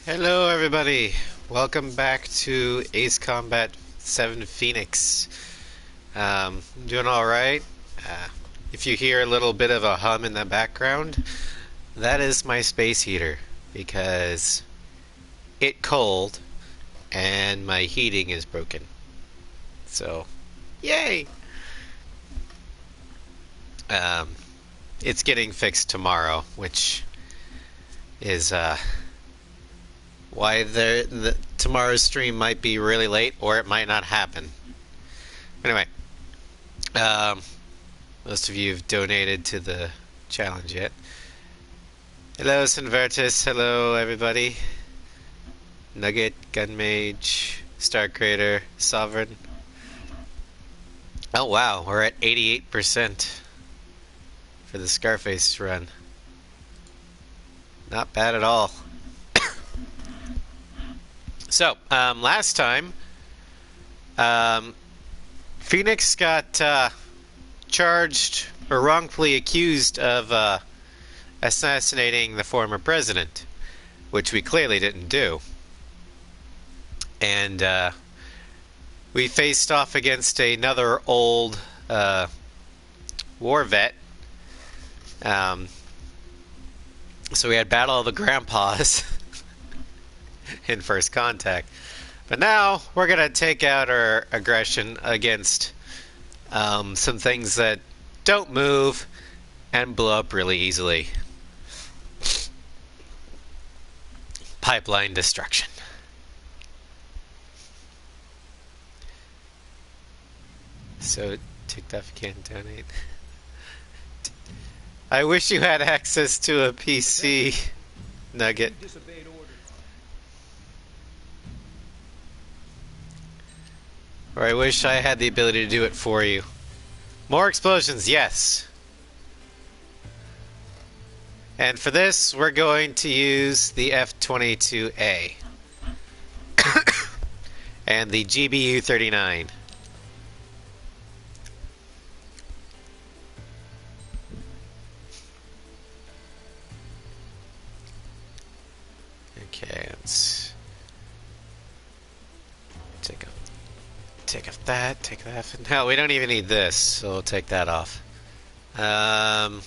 Hello everybody, welcome back to Ace Combat 7 Phoenix. I'm doing alright. If you hear a little bit of a hum in the background, that is my space heater because it's cold and my heating is broken. So, yay! It's getting fixed tomorrow, which is why tomorrow's stream might be really late, or it might not happen. Anyway, most of you have donated to the challenge yet. Hello, Sinvertus. Hello, everybody. Nugget, Gunmage, Star Creator, Sovereign. Oh wow, we're at 88% for the Scarface run. Not bad at all. So, last time, Phoenix got charged or wrongfully accused of assassinating the former president, which we clearly didn't do. And we faced off against another old war vet. So we had Battle of the Grandpas in First Contact. But now we're going to take out our aggression against some things that don't move and blow up really easily. Pipeline destruction. So, TikTok can't donate. I wish you had access to a PC, Nugget. Or I wish I had the ability to do it for you. More explosions, yes. And for this, we're going to use the F-22A. And the GBU-39. Okay, let's take off that, take that off. No, we don't even need this, so we'll take that off. That.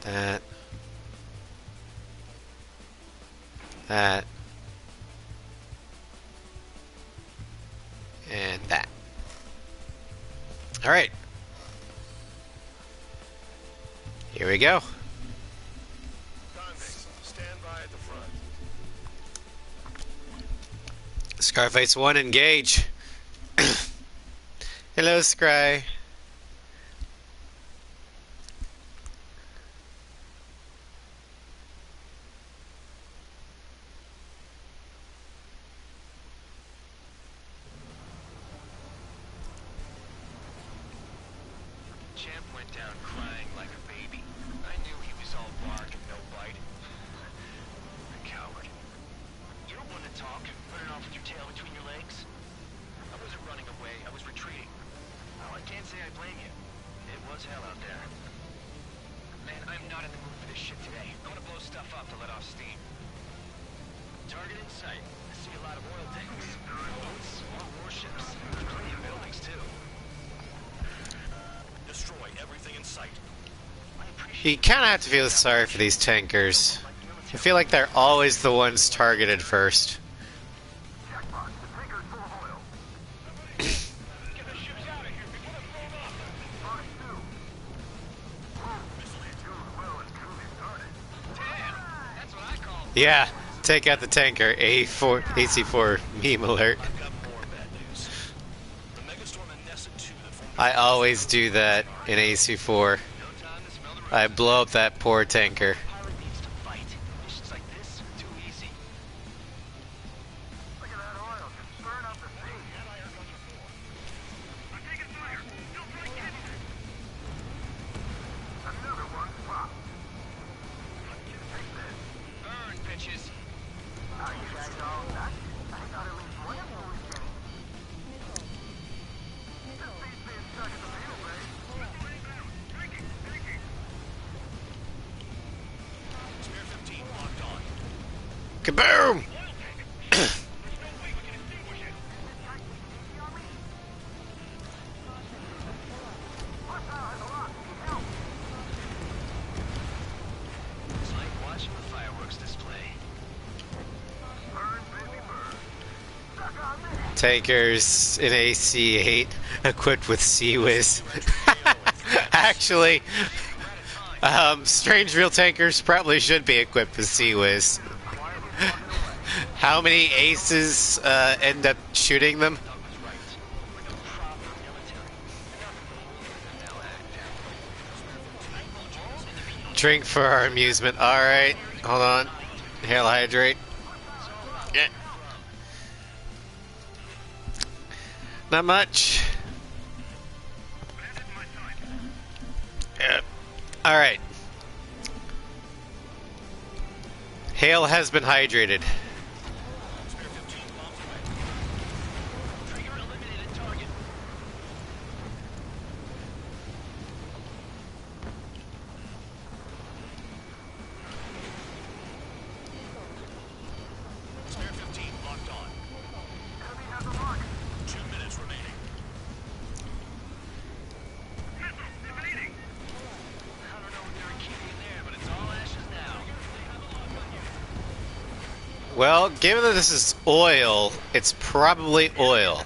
That. That. And that. Alright. Here we go. Stand by at the front. Scarface 1, engage. Hello, Scry. Champ went down crying like a baby. I knew he was all bark and no bite. A coward. You're one to talk, running off with your tail between your legs. I wasn't running away, I was retreating. Well, I can't say I blame you. It was hell out there. Man, I'm not in the mood for this shit today. I want to blow stuff up to let off steam. Target in sight. I see a lot of oil tanks. Boats, more warships. Plenty of buildings, too. Destroy everything in sight. You kind of have to feel sorry for these tankers. I feel like they're always the ones targeted first. Yeah, take out the tanker. AC4 meme alert. I always do that in AC4. I blow up that poor tanker. Kaboom! It's like watching the fireworks display. Tankers in AC-8 equipped with Sea-Wiz. Actually, strange real tankers probably should be equipped with Sea-Wiz. How many aces end up shooting them? Doug was right. We're the proper military. Now act out. Drink for our amusement. Alright, hold on. Hail hydrate. Yeah. Not much. Yeah. Alright. Hale has been hydrated. Trigger eliminated target. Spare 15 locked on. Enemy has a mark. 2 minutes remaining. I don't know what they're keeping in there, but it's all ashes now. Well, given that this is oil, it's probably oil.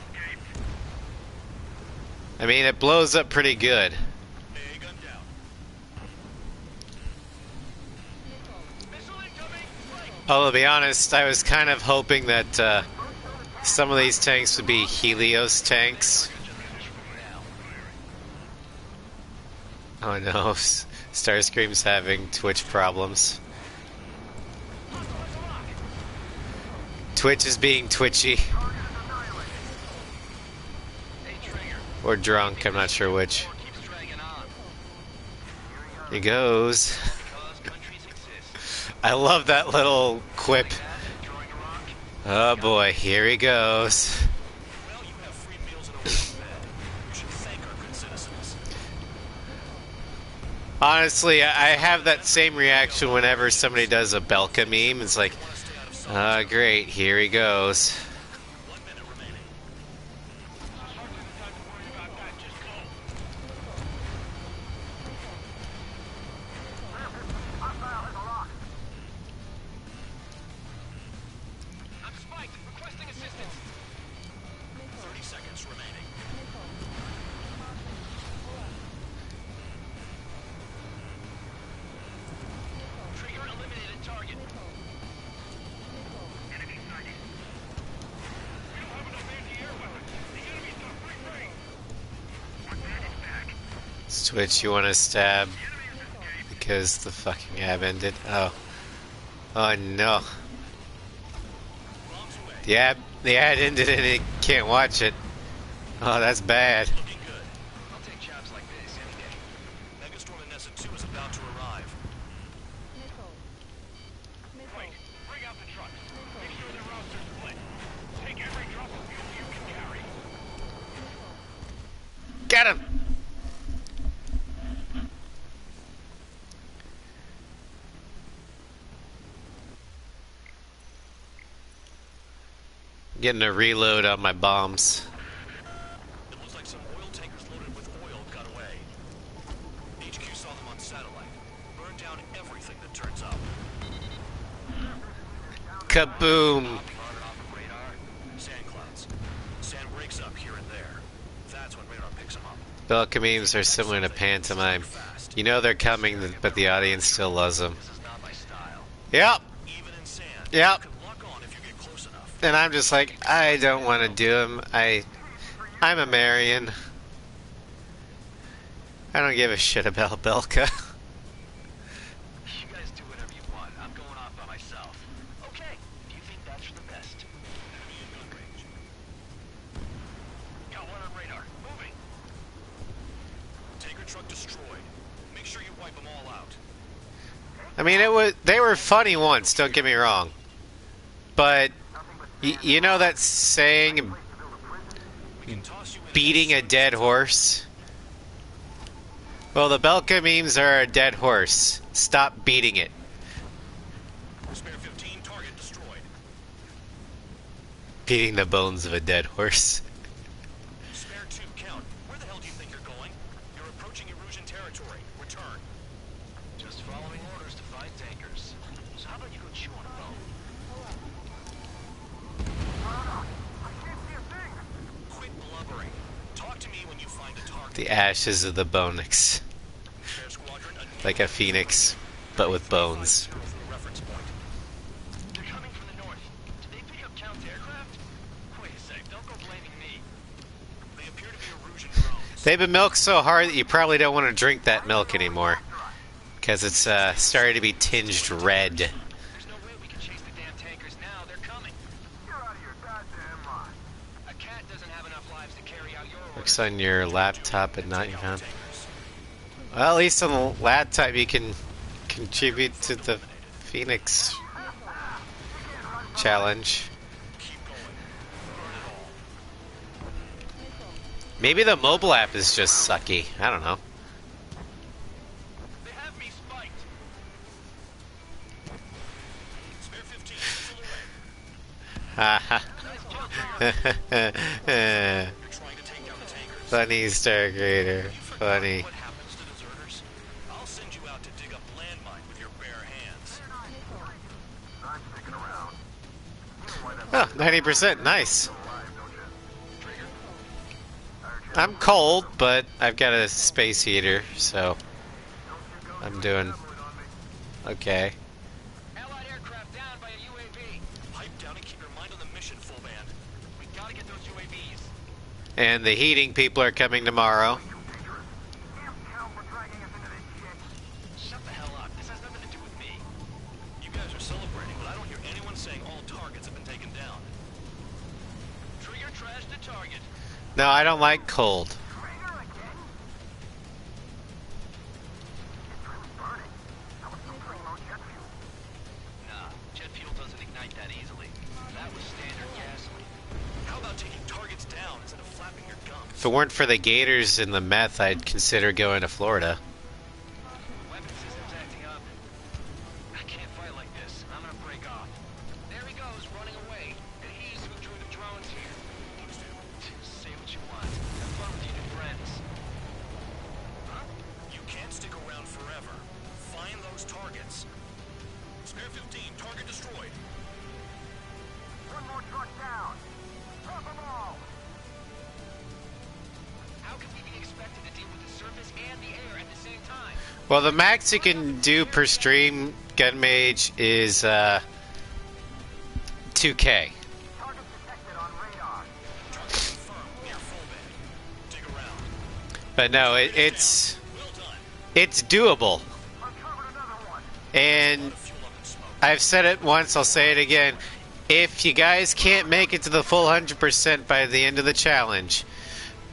I mean, it blows up pretty good. A gun down. Missile incoming. Right. Although, to be honest, I was kind of hoping that some of these tanks would be Helios tanks. Oh no, Starscream's having Twitch problems. Twitch is being twitchy. Hey, Trigger. Or drunk, I'm not sure which. War keeps dragging on. He goes. Because countries exist. I love that little quip. Drawing a rock. Oh boy, here he goes. Well, you have free meals and a warm bed. You should thank our good citizens. Honestly, I have that same reaction whenever somebody does a Belka meme. It's like, great, here he goes. 1 minute remaining. I'm spiked. Requesting assistance. 30 seconds remaining. Trigger eliminated target. Enemy sighted. We don't have enough anti-air weapons. The enemy's got free reign. One bandit back. Twitch, you want to stab because the fucking ab ended? Oh. Oh no. Bombs away. The ad ended and it can't watch it. Oh, that's bad. Looking good. I'll take jobs like this any day. Megastorm in Nessa 2 is about to arrive. Right. Bring out the trucks. Make sure their roster's split. Take every drop of fuel you can carry. Get him! Getting a reload on my bombs. It looks like some oil tankers loaded with oil got away. HQ saw them on satellite. Burn down everything that turns up. Kaboom! Plotted off of radar. Sand clouds. Sand breaks up here and there. That's when radar picks them up. Belka memes are similar to pantomime. You know they're coming, but the audience still loves them. This is not my style. Yep, Even in sand, Yep. you can lock on if you get close enough. and I'm just like, I don't want to do them. I'm a Marion. I don't give a shit about Belka. You guys do whatever you want. I'm going off by myself. Okay. Do you think that's for the best? Enemy in gun range. Got one on radar. Moving. Tanker truck destroyed. Make sure you wipe them all out. I mean, they were funny once, don't get me wrong. But, you know that saying, We can toss you in beating a dead horse? Well, the Belka memes are a dead horse. Stop beating it. Spare 15 target destroyed. beating the bones of a dead horse. Spare two, Count. Where the hell do you think you're going? You're approaching Erusian territory. Return. Just following orders to find tankers. So how about you go chew on a bone? I can't see a thing. Quit blubbering. Talk to me when you find a target. The ashes of the Bonix. Spare squadron, Like a phoenix, but with bones. from the reference point. They're coming from the north. Did they pick up Count's aircraft? Wait a sec. Don't go blaming me. They appear to be Erusian drones. They've been milked so hard that you probably don't want to drink that milk anymore. Because it's starting to be tinged red. There's no way we can chase the damn tankers now. They're coming. You're out of your goddamn mind. A cat doesn't have enough lives to carry out your orders. Works on your laptop and not your phone. Well, at least on the laptop you can contribute to the Phoenix challenge. Keep going. Burn it all. Maybe the mobile app is just sucky. I don't know. They have me spiked. Spare 15 missiles away. You're trying to take down the tankers. Funny, Stargrader. Funny. What happens to deserters? I'll send you out to dig up landmine with your bare hands. I'm sticking around. Oh, 90%. Nice. I'm cold, but I've got a space heater, so I'm doing okay. Allied aircraft down by a UAV. Pipe down and keep your mind on the mission, full band. We gotta get those UAVs. And the heating people are coming tomorrow. Shut the hell up. This has nothing to do with me. You guys are celebrating, but I don't hear anyone saying all targets have been taken down. Trigger trash the target. No, I don't like cold. Nah, jet fuel doesn't ignite that easily. That was standard gasoline. How about taking targets down instead of flapping your gums? If it weren't for the gators and the meth, I'd consider going to Florida. Weapon system's acting up. I can't fight like this. I'm gonna break off. There he goes, running away. And he's who drew the drones here. Say what you want. Have fun with your new friends. Huh? You can't stick around forever. Find those targets. Spare 15, target destroyed. One more truck down. Drop them all. How can we be expected to deal with the surface and the air at the same time? Well, the max you can do per stream, gun mage, is 2K. Target detected on radar. Target confirmed. We are full band. Dig around. But no, it's Well done. it's doable. Uncovered another one. And Fuel up and smoke. I've said it once, I'll say it again. If you guys can't make it to the full 100% by the end of the challenge,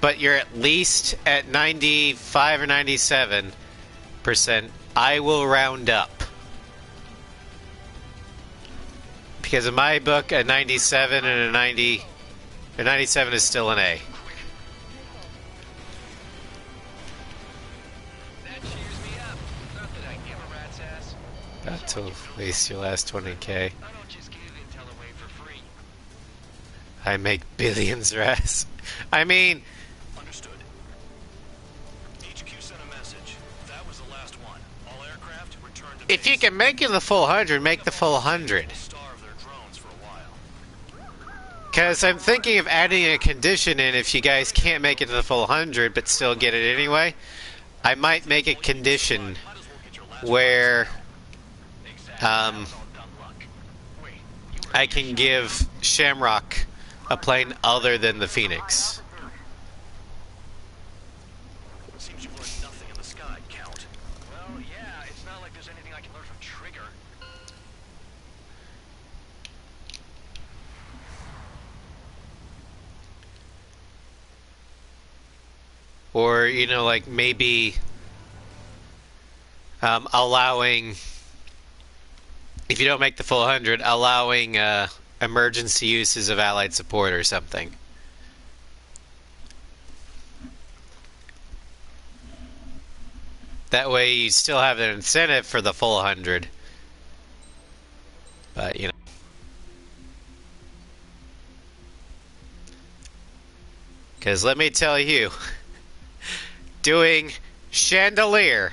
but you're at least at 95 or 97%, I will round up. Because in my book, a 97 and a 90, a 97 is still an A. That cheers me up. Not that I give a rat's ass. Got to waste your last 20K. I don't just give intel away for free. I make billions, Raz. I mean, Understood. HQ sent a message. That was the last one. All aircraft return to if you base. can make it the full 100, make the full 100. Starve their drones for a while. Because I'm thinking of adding a condition in if you guys can't make it to the full 100 but still get it anyway. I might make a condition Might as well get your last where Exactly. um, That was all dumb luck. Wait, you were I can give Shamrock a plane other than the Phoenix. Seems you've learned nothing in the sky, Count. Well, yeah, it's not like there's anything I can learn from Trigger. Or, you know, like maybe allowing, if you don't make the full 100, allowing emergency uses of allied support or something. That way you still have an incentive for the full 100. But, you know. Because let me tell you, doing Chandelier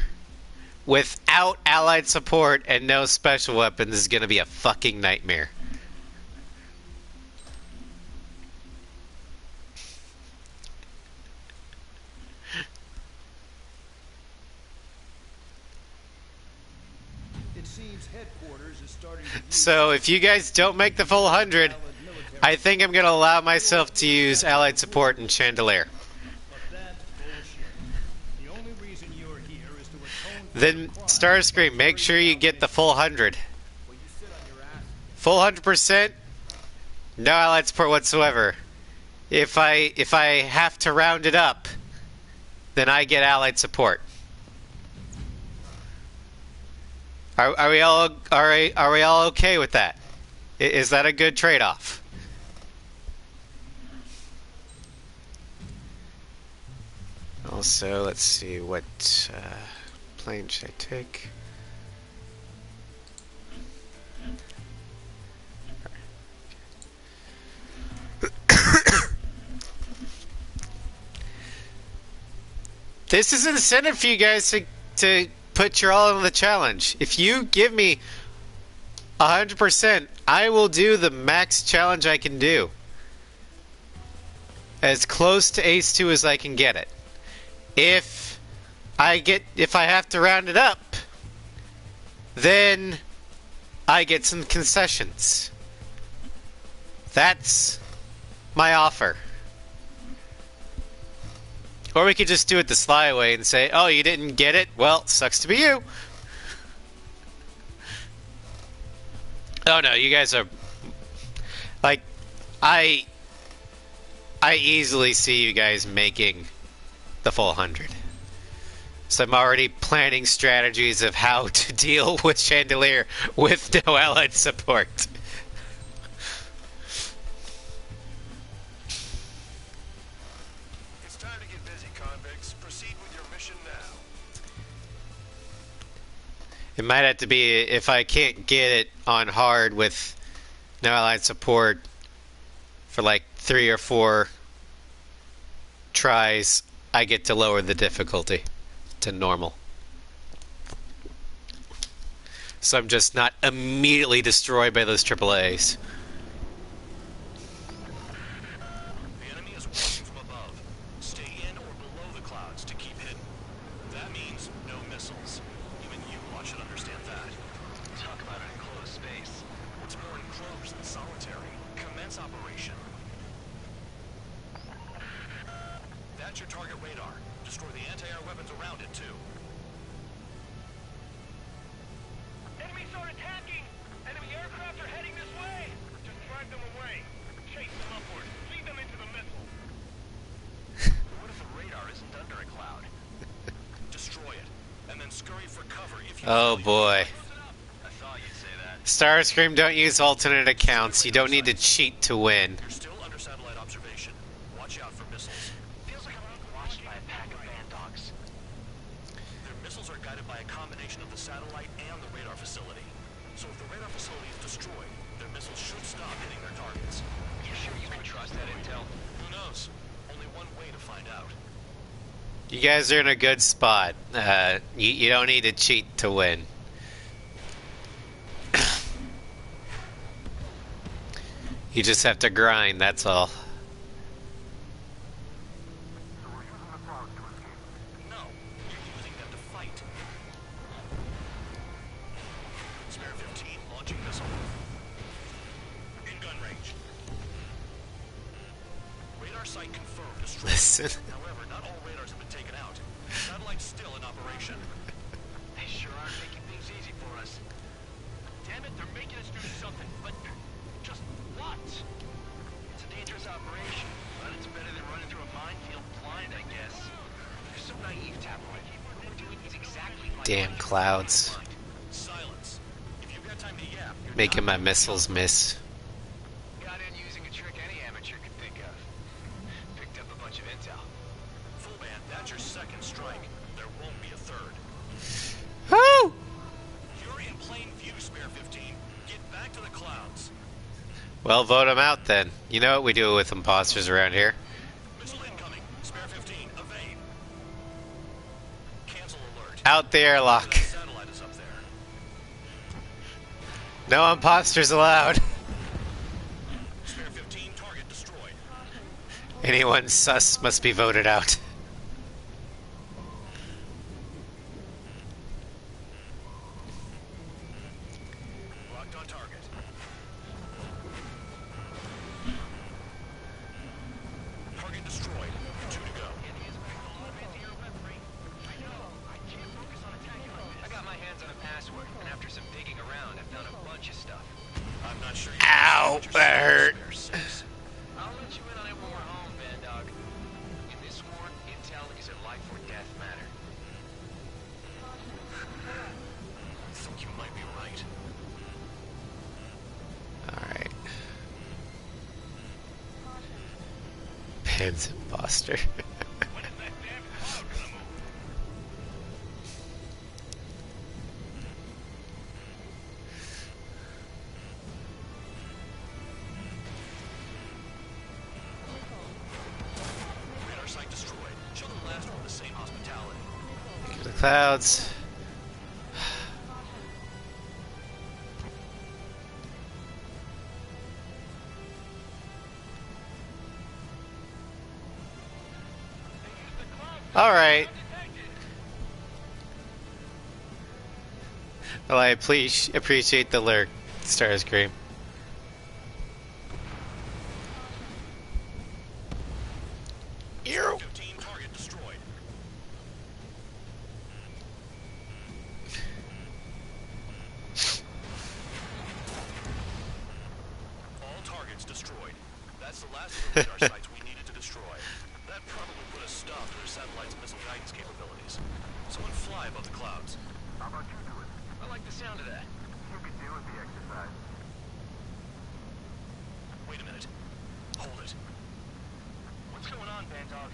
without allied support and no special weapons is going to be a fucking nightmare. It seems headquarters is starting to use So if you guys don't make the full 100, valid military, I think I'm going to allow myself to use allied support in Chandelier. but that's bullshit. The only reason you're here is to atone for Then your crime. Starscream, make sure you get the full 100. Well, you sit on your ass. Full 100%, no allied support whatsoever. If I have to round it up, then I get allied support. Are we all okay with that? Is that a good trade-off? Also, let's see what plane should I take. This is an incentive for you guys to put your all in the challenge. If you give me 100%, I will do the max challenge I can do. As close to Ace 2 as I can get it. If I have to round it up, then I get some concessions. That's my offer. Or we could just do it the sly way and say, oh, you didn't get it? Well, sucks to be you. Oh no, you guys are... Like, I easily see you guys making the full 100. So I'm already planning strategies of how to deal with Chandelier with no allied support. It's time to get busy, convicts. Proceed with your mission now. It might have to be, if I can't get it on hard with no allied support for like 3 or 4 tries, I get to lower the difficulty to normal. So I'm just not immediately destroyed by those AAAs. The enemy is watching from above. Stay in or below the clouds to keep hidden. That means no missiles. Even you lot should understand that. Talk about an enclosed space. It's more enclosed than solitary. Commence operation. That's your target radar. Destroy the anti-air weapons around it, too. Enemies are attacking! Enemy aircraft are heading this way! Just drive them away. Chase them upward. Lead them into the missile. What if the radar isn't under a cloud? Destroy it, and then scurry for cover if you... Oh boy. I thought you'd say that. Starscream, don't use alternate accounts. You don't need to cheat to win. You're still under satellite observation. Watch out for missiles. Feels like I'm being watched by a pack of band dogs. Their missiles are guided by a combination of the satellite and the radar facility. So if the radar facility is destroyed, their missiles should stop hitting their targets. You sure you can trust that intel? Who knows? Only one way to find out. You guys are in a good spot. You don't need to cheat to win. You just have to grind, that's all. No, you're using them to fight. Spare 15 launching missile. In gun range. Radar site confirmed destroyed. Listen. However, not all radars have been taken out. Satellite's still in operation. They sure are making things easy for us. Damn it, they're making us do something, but just what? It's a dangerous operation, but it's better than running through a minefield blind, I guess. You're so naive, Tabloid. We're doing things exactly like Damn what you clouds. mind. Silence. If you've got time to yap, you're Making my not- missiles miss. Got in using a trick any amateur could think of. Picked up a bunch of intel. Full band, that's your second strike. There won't be a third. Woo! You're in plain view, Spare 15. Get back to the clouds. Well, vote them out then. You know what we do with imposters around here. Missile incoming. Spare 15, evade. Cancel alert. Out the airlock. That satellite is up there. No imposters allowed. Spare 15, target destroyed. Anyone sus must be voted out. Locked on target. Target destroyed. 2 to go. I got my hands on a password, and after some digging around, I found a bunch of stuff. I'm not sure you Ow, that hurt. I'll let you in on it when we're home, Bandog. In this war, intel is a life or death matter. I think you might be right. Alright. Pan's imposter. When is that damn cloud gonna move? Radar site destroyed. Show them last one the same hospitality. The clouds. Alright. Well, I appreciate the lurk, Starscream. Ew. 15 target destroyed. All targets destroyed. That's the last of the radar sites we needed to destroy. That probably put a stop to their satellite's missile guidance capabilities. Someone fly above the clouds. How about you do it? I like the sound of that. You could do with the exercise. Wait a minute. Hold it. What's going on, Bandog?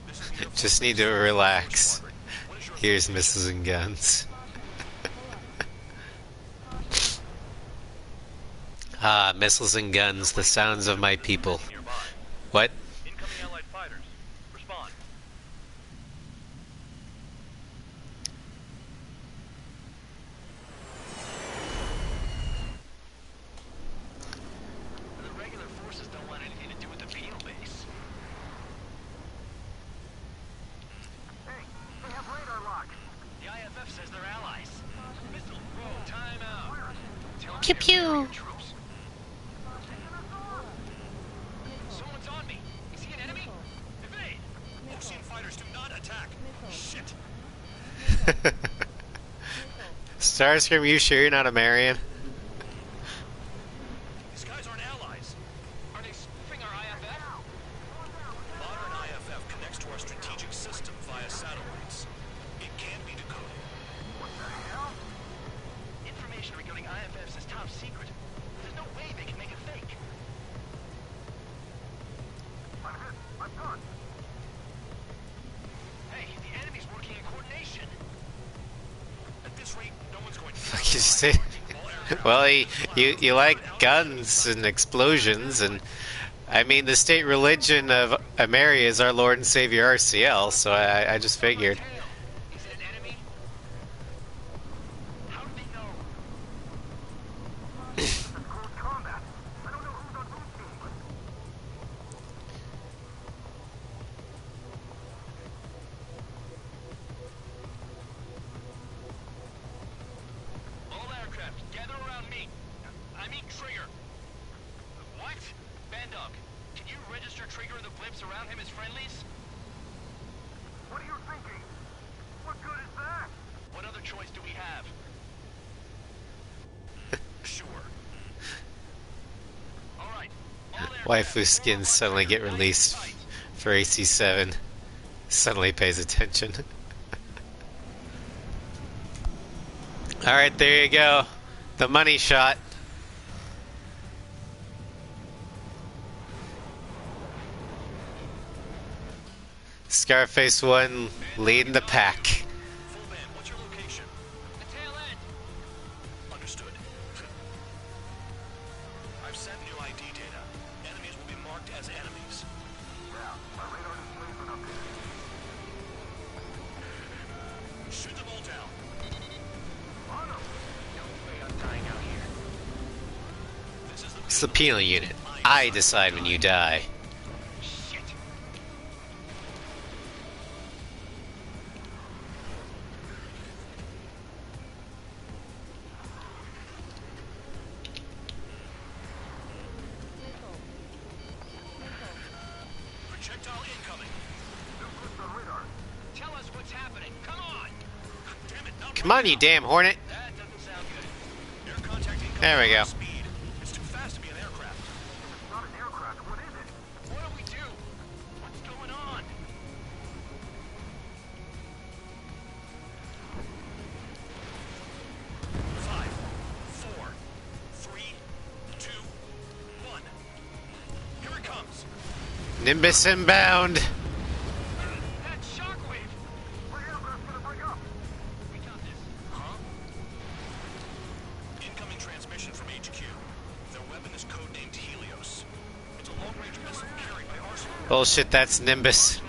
This is the Air Force Just need to Base. relax. What is your Here's missiles and guns. Ah, missiles and guns, the sounds of my people. nearby? What? Incoming Allied fighters. Respond. The regular forces don't want anything to do with the penal base. Hey, they have radar lock. The IFF says they're allies. Missile, whoa, time out. Tell Pew me pew. your troops. Someone's on me. Is he an enemy? Evade! Ocean fighters do not attack. Shit. Starscream, you sure you're not a Marion? These guys aren't allies. Are they spoofing our IFF? Modern IFF connects to our strategic system via satellites. It can be decoded. Information regarding IFFs is top secret. There's no way they can make it fake. I'm hit. I'm done. Hey, the enemy's working in coordination. At this rate, no one's going to You say, well, you like guns and explosions, and I mean the state religion of Ameria is our Lord and Savior RCL, so I just figured. Is it an enemy? How do they know? It's close combat. I don't know who's on whose team, but All aircraft, gather around me. I mean Trigger. What? Bandog, can you register Trigger and the blips around him as friendlies? what are you thinking? What good is that? What other choice do we have? Sure. All right. All aircraft, Waifu skins suddenly get released for AC7. Suddenly pays attention. Alright, there you go. The money shot. Scarface 1 leading the pack. Full band, what's your location? The tail end. Understood. I've sent new ID data. Enemies will be marked as enemies. It's the penal unit. I decide when you die. Shit. Projectile incoming. Tell us what's happening. Come on. Damn it, not Come on, you damn hornet. That doesn't sound good. air contact incoming. There we go. Speed. It's too fast to be an aircraft. Not an aircraft. What is it? What do we do? What's going on? Five, four, three, two, one. Here it comes. Nimbus inbound. That shockwave. What aircraft's gonna break up? We got this. Huh? Incoming transmission from HQ. Their weapon is codenamed Helios. It's a long-range missile carried by Arsenal. Bullshit, that's Nimbus.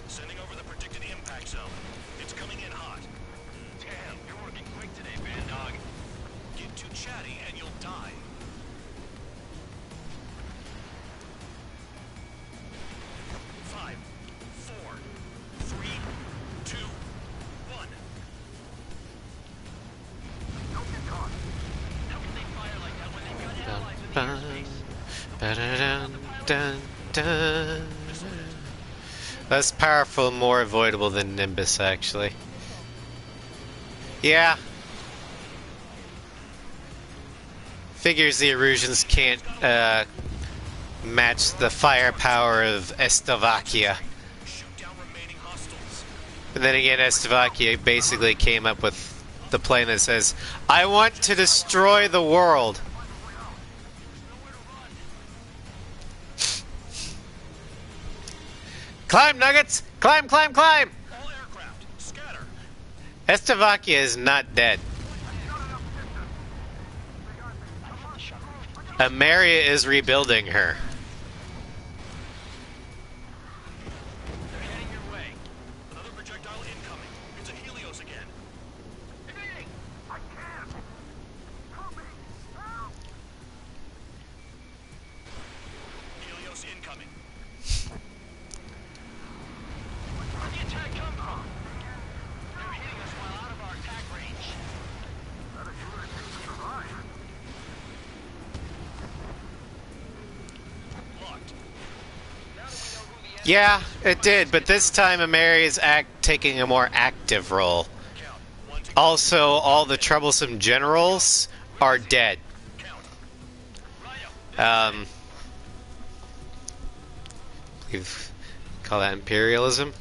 Sending over the predicted impact zone. It's coming in hot. Damn, you're working quick today, Bandog. Get too chatty and you'll die. Five, four, three, two, one. How can they fire like that when they've got allies in the Dun, airspace? ba-da-dun, dun, dun. Less powerful, more avoidable than Nimbus, actually. Yeah. Figures the Erusians can't match the firepower of Estevakia. Shoot down remaining hostiles. But then again, Estevakia basically came up with the plan that says, I want to destroy the world. Climb, Nuggets! Climb, climb, climb! All aircraft, scatter. Estevakia is not dead. Ameria is rebuilding her. They're heading your way. Another projectile incoming. It's a Helios again. Evading! I can't! Help me! Help! Helios incoming. Where'd the attack come from? They're hitting us while out of our attack range. That is what it takes to survive. Locked. Now that we know who the Yeah, it did, but this time Ameria is taking a more active role. Count. One to Also, all the troublesome generals are dead. count. Um, we've call that imperialism.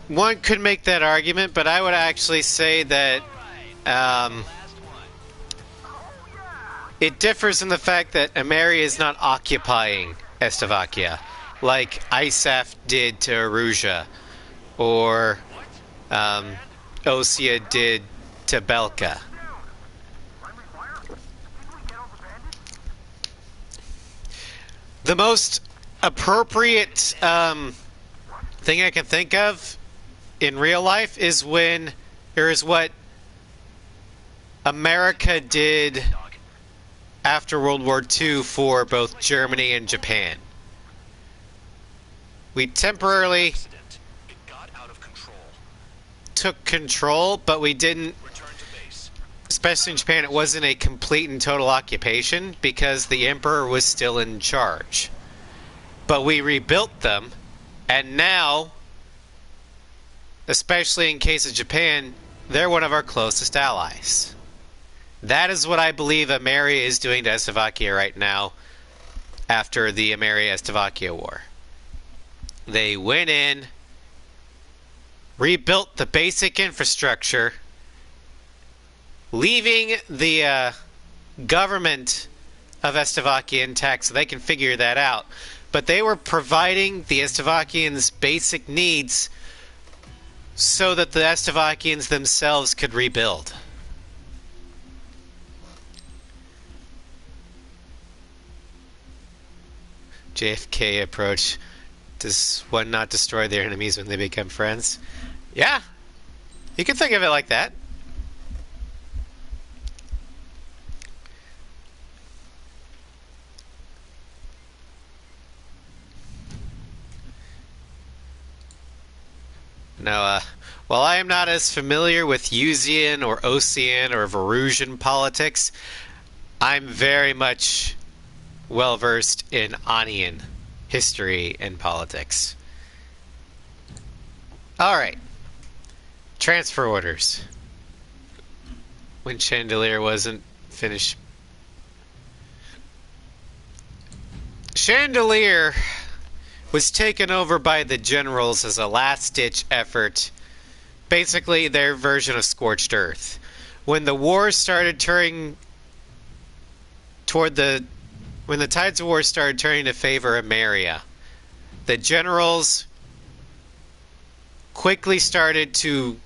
One could make that argument, but I would actually say that last one. it differs in the fact that Ameria is not occupying Estevakia like ISAF did to Erusia, or Osea did to Belka. The most appropriate thing I can think of in real life is what America did after World War II for both Germany and Japan. We temporarily Accident. It got out of control. took control, but we didn't, Return to base. especially in Japan, it wasn't a complete and total occupation because the Emperor was still in charge. But we rebuilt them, and now, especially in case of Japan, they're one of our closest allies. That is what I believe Ameria is doing to Estevakia right now after the Ameria-Estevakia War. They went in, rebuilt the basic infrastructure, leaving the government of Estevakia intact so they can figure that out. But they were providing the Estevakians basic needs so that the Estevakians themselves could rebuild. JFK approach. Does one not destroy their enemies when they become friends? Yeah. You can think of it like that. Now, while I am not as familiar with Usean or Ocean or Varusian politics, I'm very much well versed in Anian history and politics. Alright. Transfer orders. When Chandelier wasn't finished. Chandelier was taken over by the generals as a last-ditch effort. Basically, their version of Scorched Earth. When the war started turning toward when the tides of war started turning to favor Emeria, the generals quickly started to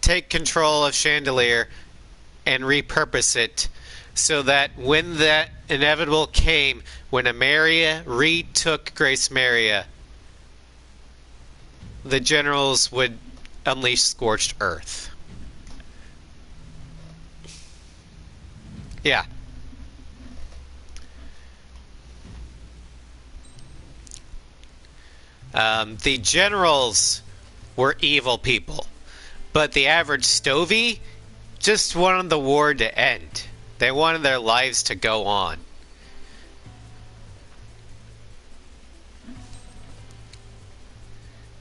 take control of Chandelier and repurpose it so that when that inevitable came, when Emeria retook Grace Maria, the generals would unleash Scorched Earth. Yeah. The generals were evil people, but the average Stovey just wanted the war to end. They wanted their lives to go on.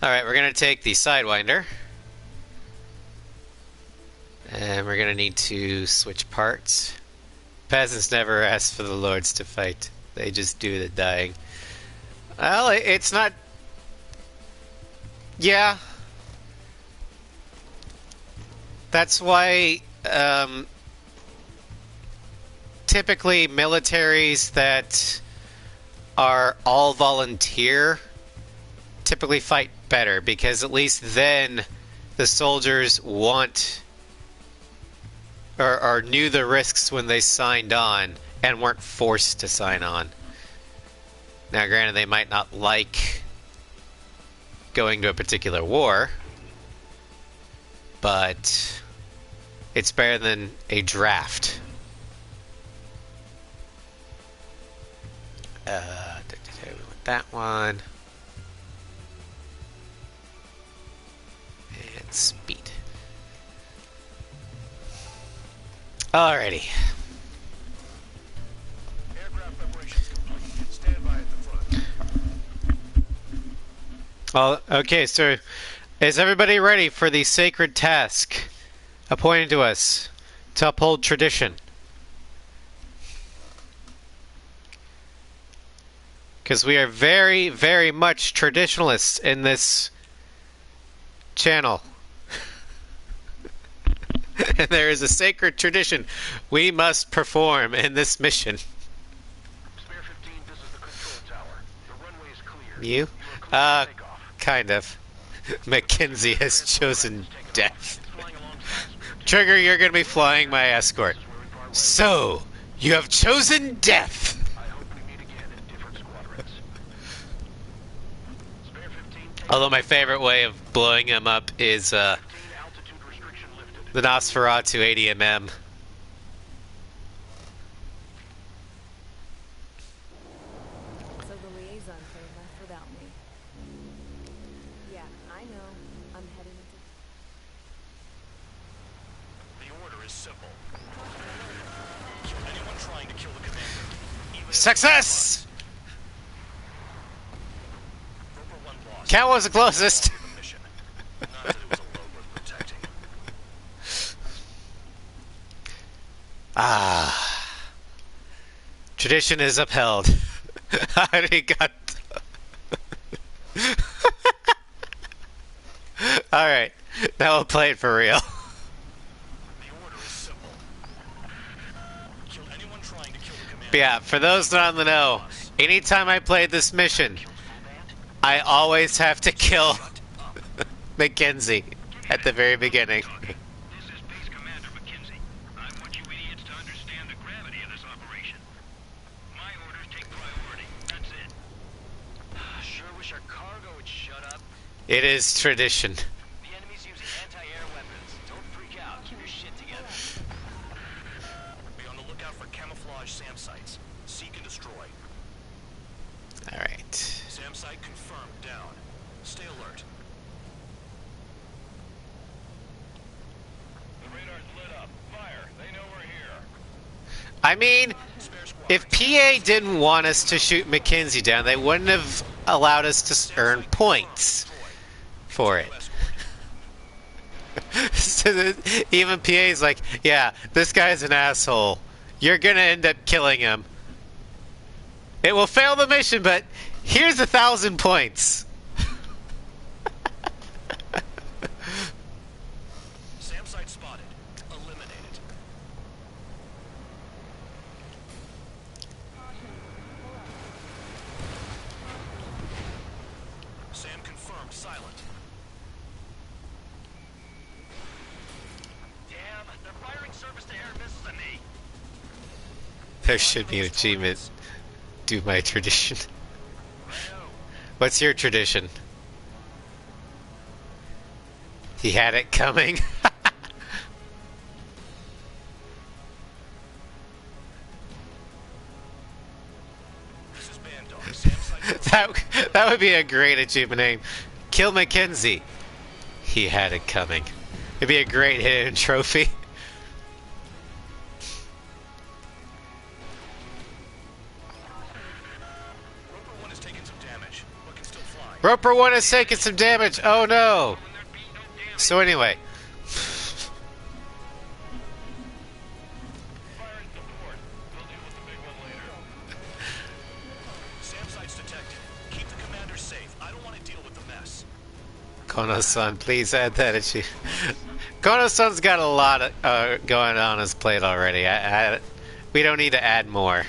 Alright, we're going to take the Sidewinder. And we're going to need to switch parts. Peasants never ask for the lords to fight. They just do the dying. Well, it's not... Yeah. That's why... typically militaries that are all volunteer typically fight better, because at least then the soldiers want or knew the risks when they signed on and weren't forced to sign on. Now granted, they might not like going to a particular war, but it's better than a draft. We want that one. And speed. Alrighty. Aircraft preparations complete. Stand by at the front. Well, okay, so is everybody ready for the sacred task appointed to us to uphold tradition? Because we are very, very much traditionalists in this channel. And there is a sacred tradition we must perform in this mission. Spare 15, this is the control tower. The runway is clear. You? You are clear for takeoff. Kind of. Mackenzie has chosen death. Flying alongside Spare 2. Trigger, you're going to be flying my escort. So, you have chosen death. I hope we meet again in different squadrons. Spare 15, take Although my favorite way of blowing him up is 15, altitude restriction lifted. the Nosferatu 80mm. So the liaison train left without me. Yeah, I know. I'm heading into... The order is simple. Kill anyone trying to kill the commander. Even if Success! Roper 1 lost. Cat was the closest. The mission. Not that it was a load worth protecting. Ah. Tradition is upheld. Arigato. Alright, now we'll play it for real. The order is simple. Kill anyone trying to kill the commander. But yeah, for those not on the know, anytime I play this mission, Killed full band? I always have to kill Shut up. Mackenzie at the very beginning. This is Base Commander McKenzie. I want you idiots to understand the gravity of this operation. My orders take priority. That's it. Sure wish our cargo would shut up. It is tradition. The enemy's using anti-air weapons. camouflage SAM sites. Seek and destroy. Alright. SAM site confirmed. Down. Stay alert. The radar's lit up. Fire. They know we're here. I mean, Spare squad. if PA didn't want us to shoot Mackenzie down, they wouldn't have allowed us to earn points for it. So that even PA's like, yeah, this guy's an asshole. You're gonna end up killing him. It will fail the mission, but here's 1,000 points. SAM site spotted. Eliminated. SAM confirmed. Silent. Damn, they're firing surface-to-air missiles at me. There should be an achievement. Do my tradition. What's your tradition? He had it coming. This is Bandog. SAM site. that would be a great achievement name. Kill Mackenzie. He had it coming. It'd be a great hidden trophy. Roper 1 is taking some damage, but can still fly. Roper 1 is taking some damage. Oh no. So anyway. Firing support. We'll deal with the big one later. SAM site's detected. Keep the commander safe. I don't want to deal with the mess. Kono-san, please add that issue. Kono-san's got a lot of, going on his plate already. We don't need to add more.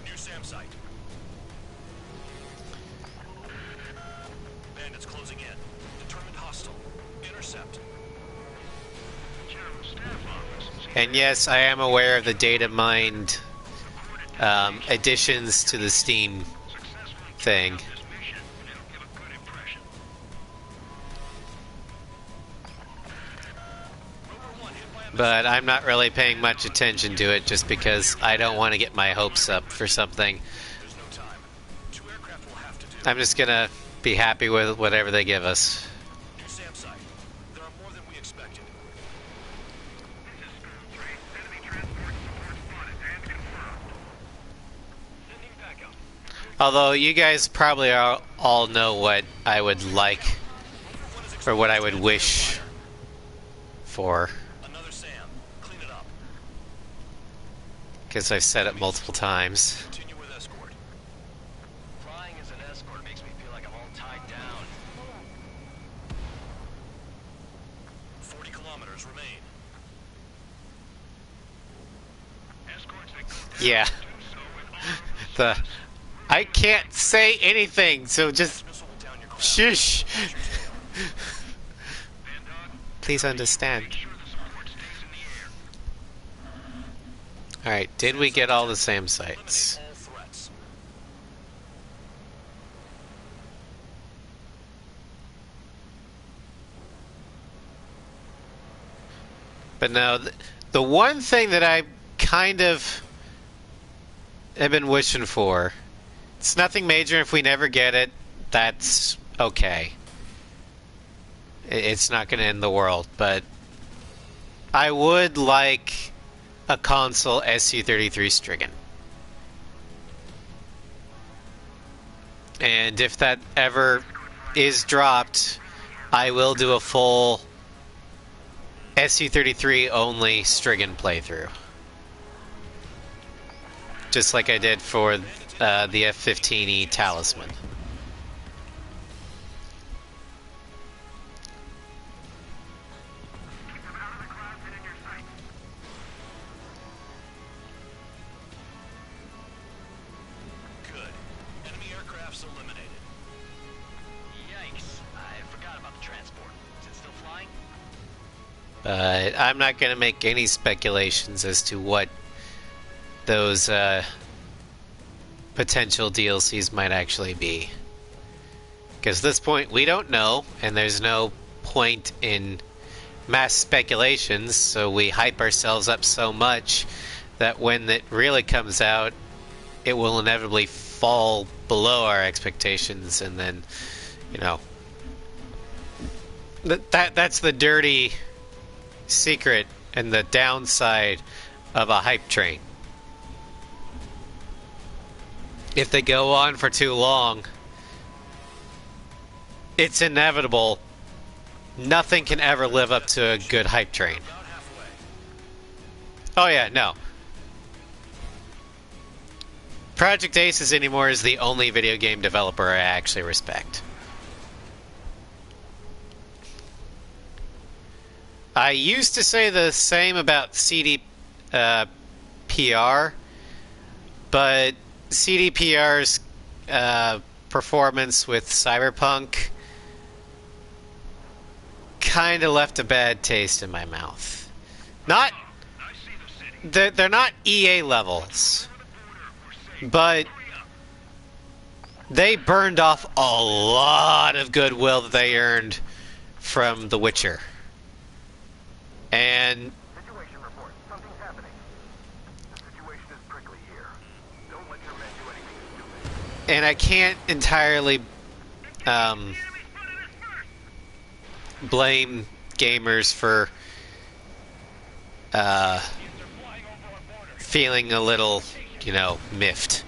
New SAM site. Bandits closing in. Determined hostile. Intercept. And yes, I am aware of the data mined additions to the Steam thing. But I'm not really paying much attention to it just because I don't want to get my hopes up for something. There's no time. 2 aircraft will have to do. I'm just gonna be happy with whatever they give us. New SAM site. There are more than we expected. Although you guys probably all know what I would like, or what I would wish for, Another SAM. Clean it up. because I've said it multiple times. Continue with escort. Flying as an escort makes me feel like I'm all tied down. 40 kilometers remain. Escorts that go down Yeah. do so with honor. I can't say anything, so just Missile will down your craft. shush. Bandog, Please understand. make sure the support stays in the air. Alright, did we get all the SAM sites? Eliminate all threats. But no, the one thing that I kind of have been wishing for, it's nothing major. If we never get it, that's okay. It's not going to end the world, but I would like a console SU-33 Strigan. And if that ever is dropped, I will do a full SU-33 only Strigan playthrough. Just like I did for the F-15E Talisman. Good. Enemy aircraft's eliminated. Yikes. I forgot about the transport. Is it still flying? But I'm not going to make any speculations as to what those potential DLCs might actually be. Because at this point, we don't know, and there's no point in mass speculations, so we hype ourselves up so much that when it really comes out, it will inevitably fall below our expectations, and then, you know, that's the dirty secret and the downside of a hype train. If they go on for too long, it's inevitable. Nothing can ever live up to a good hype train. Oh yeah, no. Project Aces anymore is the only video game developer I actually respect. I used to say the same about CDPR, but CDPR's performance with Cyberpunk kind of left a bad taste in my mouth. Not, they're not EA levels, but they burned off a lot of goodwill that they earned from The Witcher. And Situation report. Something's happening. The situation is prickly here. Don't let your men do anything stupid. and I can't entirely blame gamers for feeling a little, you know, miffed.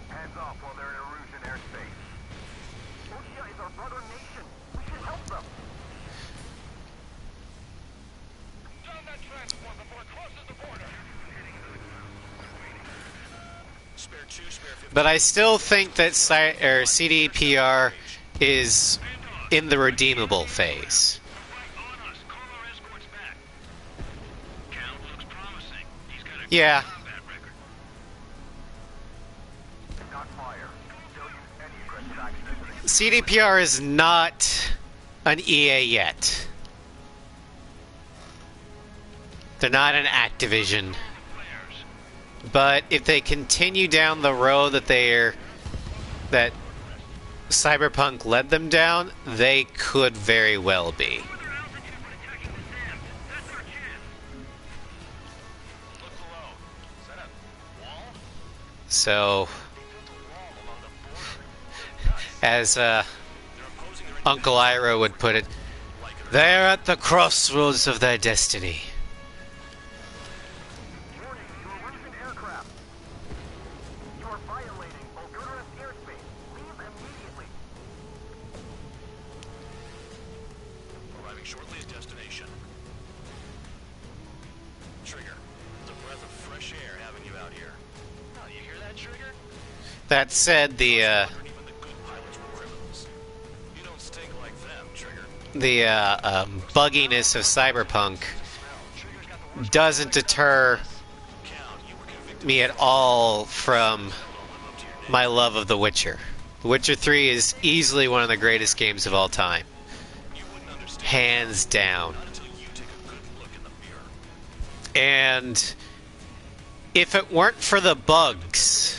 Hands off while they're in Erusian airspace. Oshia is our brother nation. We should help them. Down that transport before it crosses the border. Spare 2, spare 15. But I still think that CDPR is in the redeemable phase. On us. Call our escorts back. Count looks promising. He's got a Yeah. combat record. Not fire. They'll use any aggressive action as an CDPR is not an EA yet. They're not an Activision. But if they continue down the road that Cyberpunk led them down, they could very well be. So, as Uncle Ira would put it, they're at the crossroads of their destiny. warning to Erusian aircraft. You are violating Bulgaria's airspace. Leave immediately. Arriving shortly at destination. Trigger, it's a breath of fresh air having you out here. Oh, you hear that, Trigger? That said, Even the good pilots were criminals. You don't stink like them, Trigger. the bugginess of Cyberpunk doesn't deter Count, you were convicted. me at all from my love of The Witcher. The Witcher 3 is easily one of the greatest games of all time. You wouldn't understand Hands down. until you take a good look in the mirror. And if it weren't for the bugs,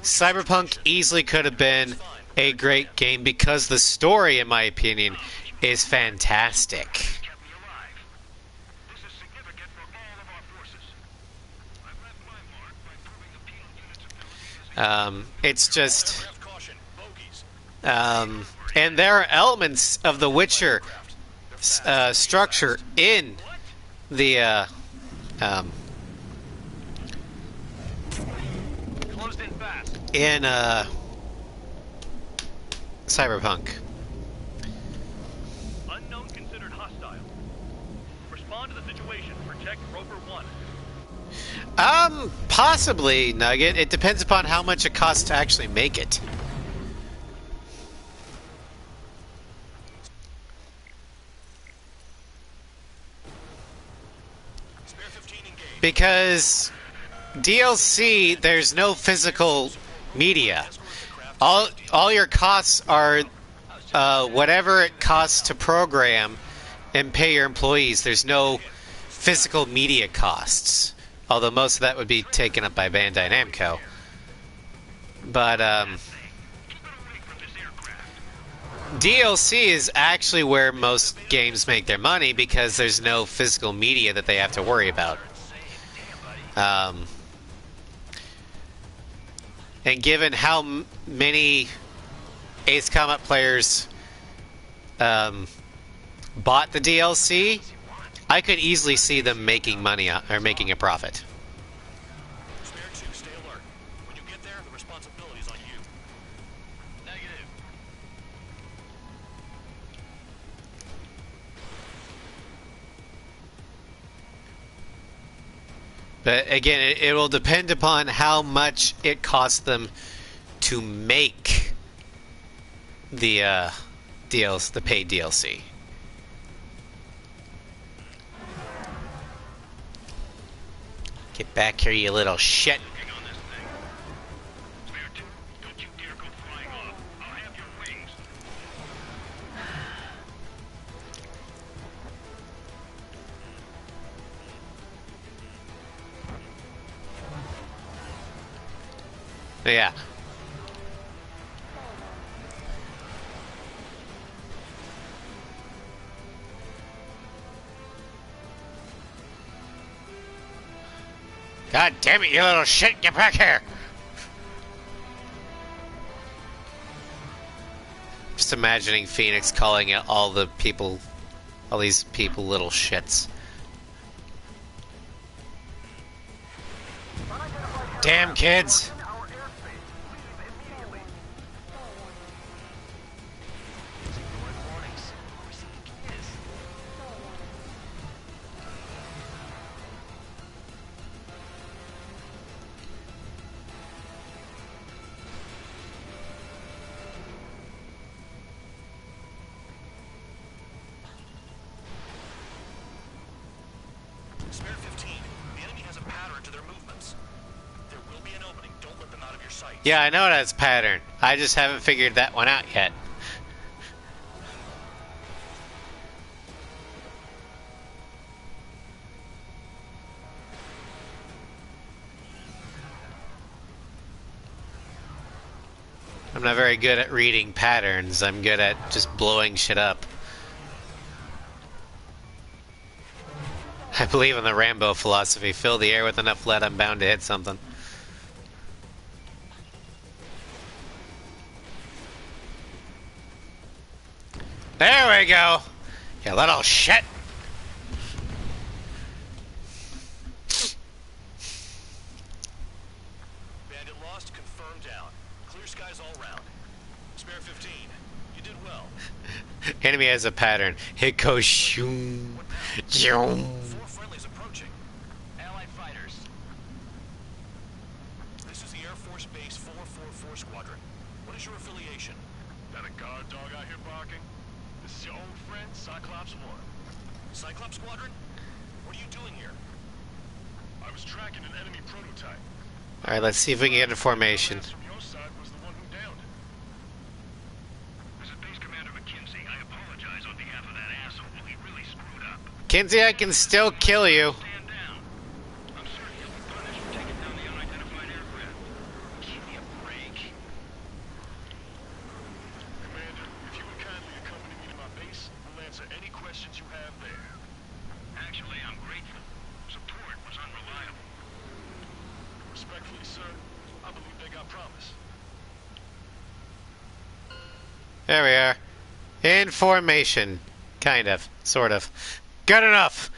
Cyberpunk easily could have been a great game because the story, in my opinion, is fantastic. Kept me alive. This is significant for all of our forces. I've left my mark by proving the penal unit's ability as It's just, Aircraft caution, bogies. and there are elements of the Witcher structure in the Closed in fast. in Cyberpunk. Unknown considered hostile. Respond to the situation. Protect Rover 1. Possibly, Nugget. It depends upon how much it costs to actually make it. Spare 15 engaged. Because DLC, there's no physical media. All your costs are whatever it costs to program and pay your employees. There's no physical media costs. Although most of that would be taken up by Bandai Namco. But DLC is actually where most games make their money because there's no physical media that they have to worry about. Um, and given how many Ace Combat players bought the DLC, I could easily see them making money or making a profit. Spare 2, stay alert. When you get there, the responsibility's on you. Negative. But again, it will depend upon how much it costs them to make the the paid DLC. Get back here, you little shit. Working on this thing. Spare 2, don't you dare go flying off. I'll have your wings. Yeah. God damn it, you little shit, get back here! Just imagining Phoenix calling out all these people little shits. Damn kids! Warnings. Receiving kiss. Spare 15. The enemy has a pattern to their movements. There will be an opening. Don't let them out of your sight. Yeah, I know that's pattern. I just haven't figured that one out yet. I'm not very good at reading patterns. I'm good at just blowing shit up. I believe in the Rambo philosophy. Fill the air with enough lead, I'm bound to hit something. There we go! You little shit! Bandit lost, confirmed down. Clear skies all round. Spare 15. You did well. Enemy has a pattern. It goes shoom, shoom. 4 friendlies approaching. Allied fighters. This is the Air Force Base 444 Squadron. What is your affiliation? Got a guard dog out here barking? This is your old friend, Cyclops 1. Cyclops Squadron? What are you doing here? I was tracking an enemy prototype. Alright, let's see if we can get in formation. From your side was the one who downed it. This is Base Commander McKenzie. I apologize on behalf of that asshole. He really screwed up. Kinsey, I can still kill you. Stand down. I'm certain he'll be punished for taking down the unidentified aircraft. Give me a break. Commander, if you would kindly accompany me to my base, we'll answer any questions you have there. Actually, I'm grateful. Support was unreliable. Respectfully, sir, I believe they got promise. There we are. In formation. Kind of. Sort of. Good enough!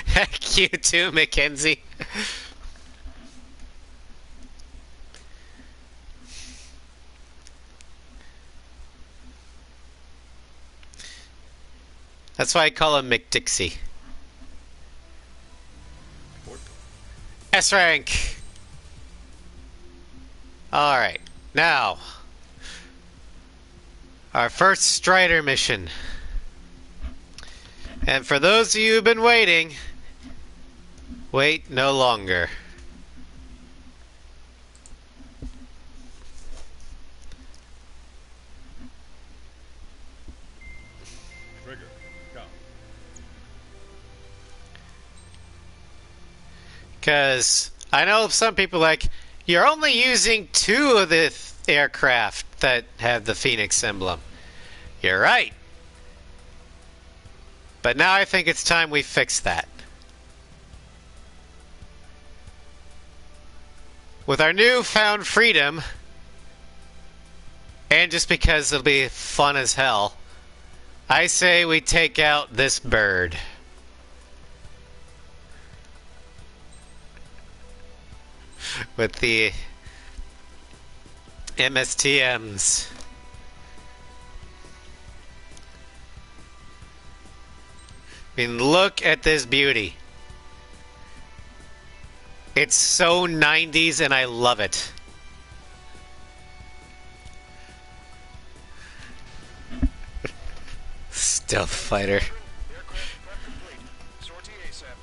Heck you too, Mackenzie. That's why I call him McDixie. S rank! Alright, now our first Strider mission. And for those of you who've been waiting, wait no longer. Trigger, go. Because I know some people like, you're only using 2 of the aircraft that have the Phoenix emblem. You're right. But now I think it's time we fix that. With our newfound freedom, and just because it'll be fun as hell, I say we take out this bird. With the MSTMs. I mean, look at this beauty. It's so 90s and I love it. Stealth fighter. Aircraft prep complete. Sortie ASAP.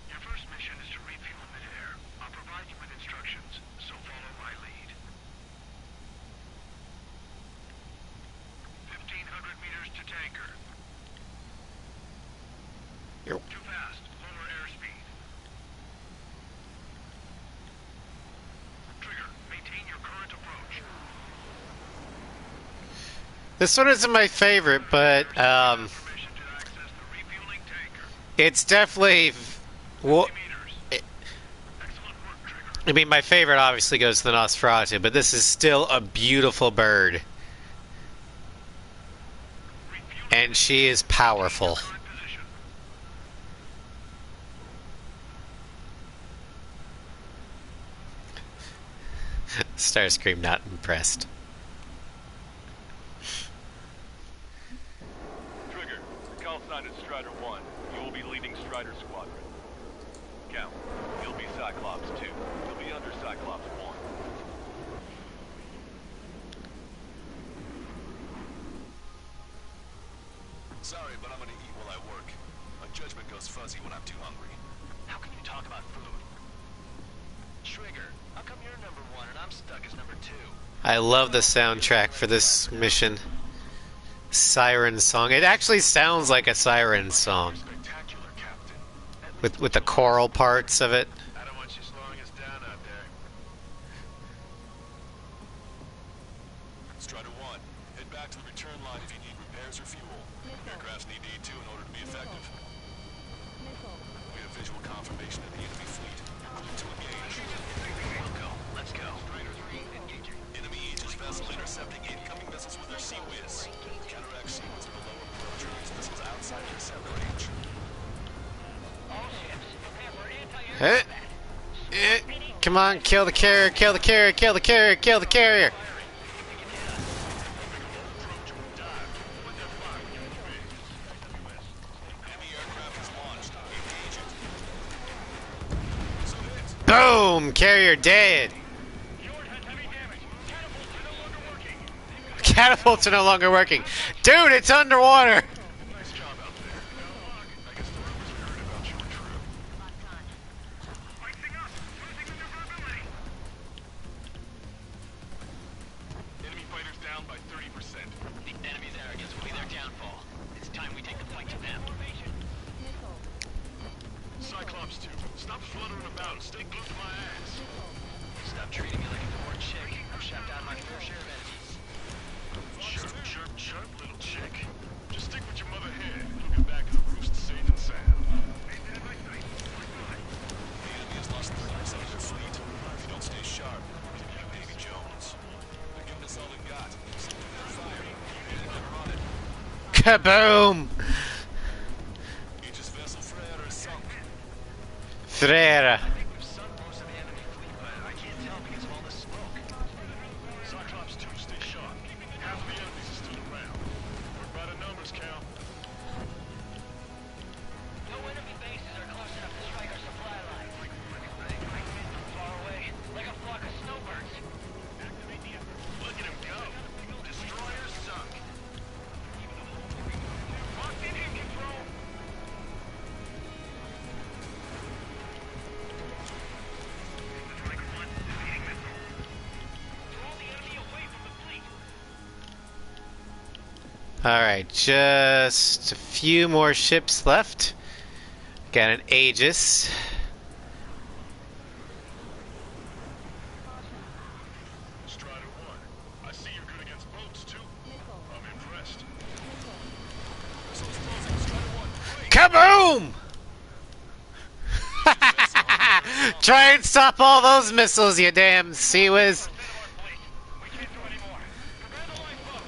Your first mission is to refuel midair. I'll provide you with instructions, so follow my lead. 1,500 meters to tanker. Yo. Too fast. Lower airspeed. Trigger, maintain your current approach. This one isn't my favorite, but Permission to access the refueling tanker. it's definitely. Well, 50 meters. Excellent work, Trigger. I mean, my favorite obviously goes to the Nosferatu, but this is still a beautiful bird. Refueling And she is powerful. current position. Starscream not impressed. Trigger, call sign is Strider 1. You will be leading Strider Squadron. Count, you'll be Cyclops 2. You'll be under Cyclops 1. Sorry, but I'm gonna eat while I work. My judgment goes fuzzy when I'm too hungry. How can you talk about food? Trigger, how come you're number one and I'm stuck as number two? I love the soundtrack for this mission. Siren song. It actually sounds like a siren song. Spectacular, Captain. With the choral parts of it. I don't want you slowing us down out there. Strider 1, head back to the return line if you need repairs or fuel. Aircrafts need D2 in order to be effective. We have visual confirmation of the enemy fleet. To engage. Go, let's go. Strider 3, engaging. Enemy Aegis vessel intercepting incoming missiles with their Sea Whiz. Counteract Sea Whiz below approach or use missiles outside the intercept range. All ships, prepare for anti-air Eh, come on, kill the carrier, kill the carrier, kill the carrier, kill the carrier. Enemy aircraft is launched. Engage it. Boom! Carrier dead. Fjord has heavy damage. Catapults are no longer working. Catapults are no longer working. Dude, it's underwater. Nice job out there. I guess the rumors we heard about you were true. Fixing up. Losing maneuverability. Enemy fighters down by 30%. The enemy's arrogance will be their downfall. It's time we take the fight to them. Cyclops 2, stop fluttering about and stay glued to my ass. Stop treating me like a poor chick. I've shot down my fair share of enemies. Chirp, chirp, chirp, little chick. Just stick with your mother hen. You'll get back to the roost safe and sound. The enemy has lost 30% of their fleet. If you don't stay sharp, you'll be Baby Jones. They're giving us all they got. Something they're firing. And they're on it. Kaboom! Aegis vessel Freya is sunk. Frera. I think we've sunk most of the enemy fleet, but I can't tell because of all this smoke. Cyclops 2, stay sharp. Half the enemies are still around. Work by the numbers, Cal. No enemy bases are close enough to strike our supply line. Far away, like a flock of snowbirds. Look at him go. Destroyer sunk. Locked in control. Alright, just a few more ships left. Got an Aegis. Strider 1, I see you're good against boats, too. I'm impressed. Kaboom! Try and stop all those missiles, you damn sea whiz. We can't do any more. Prepare the lifeboat.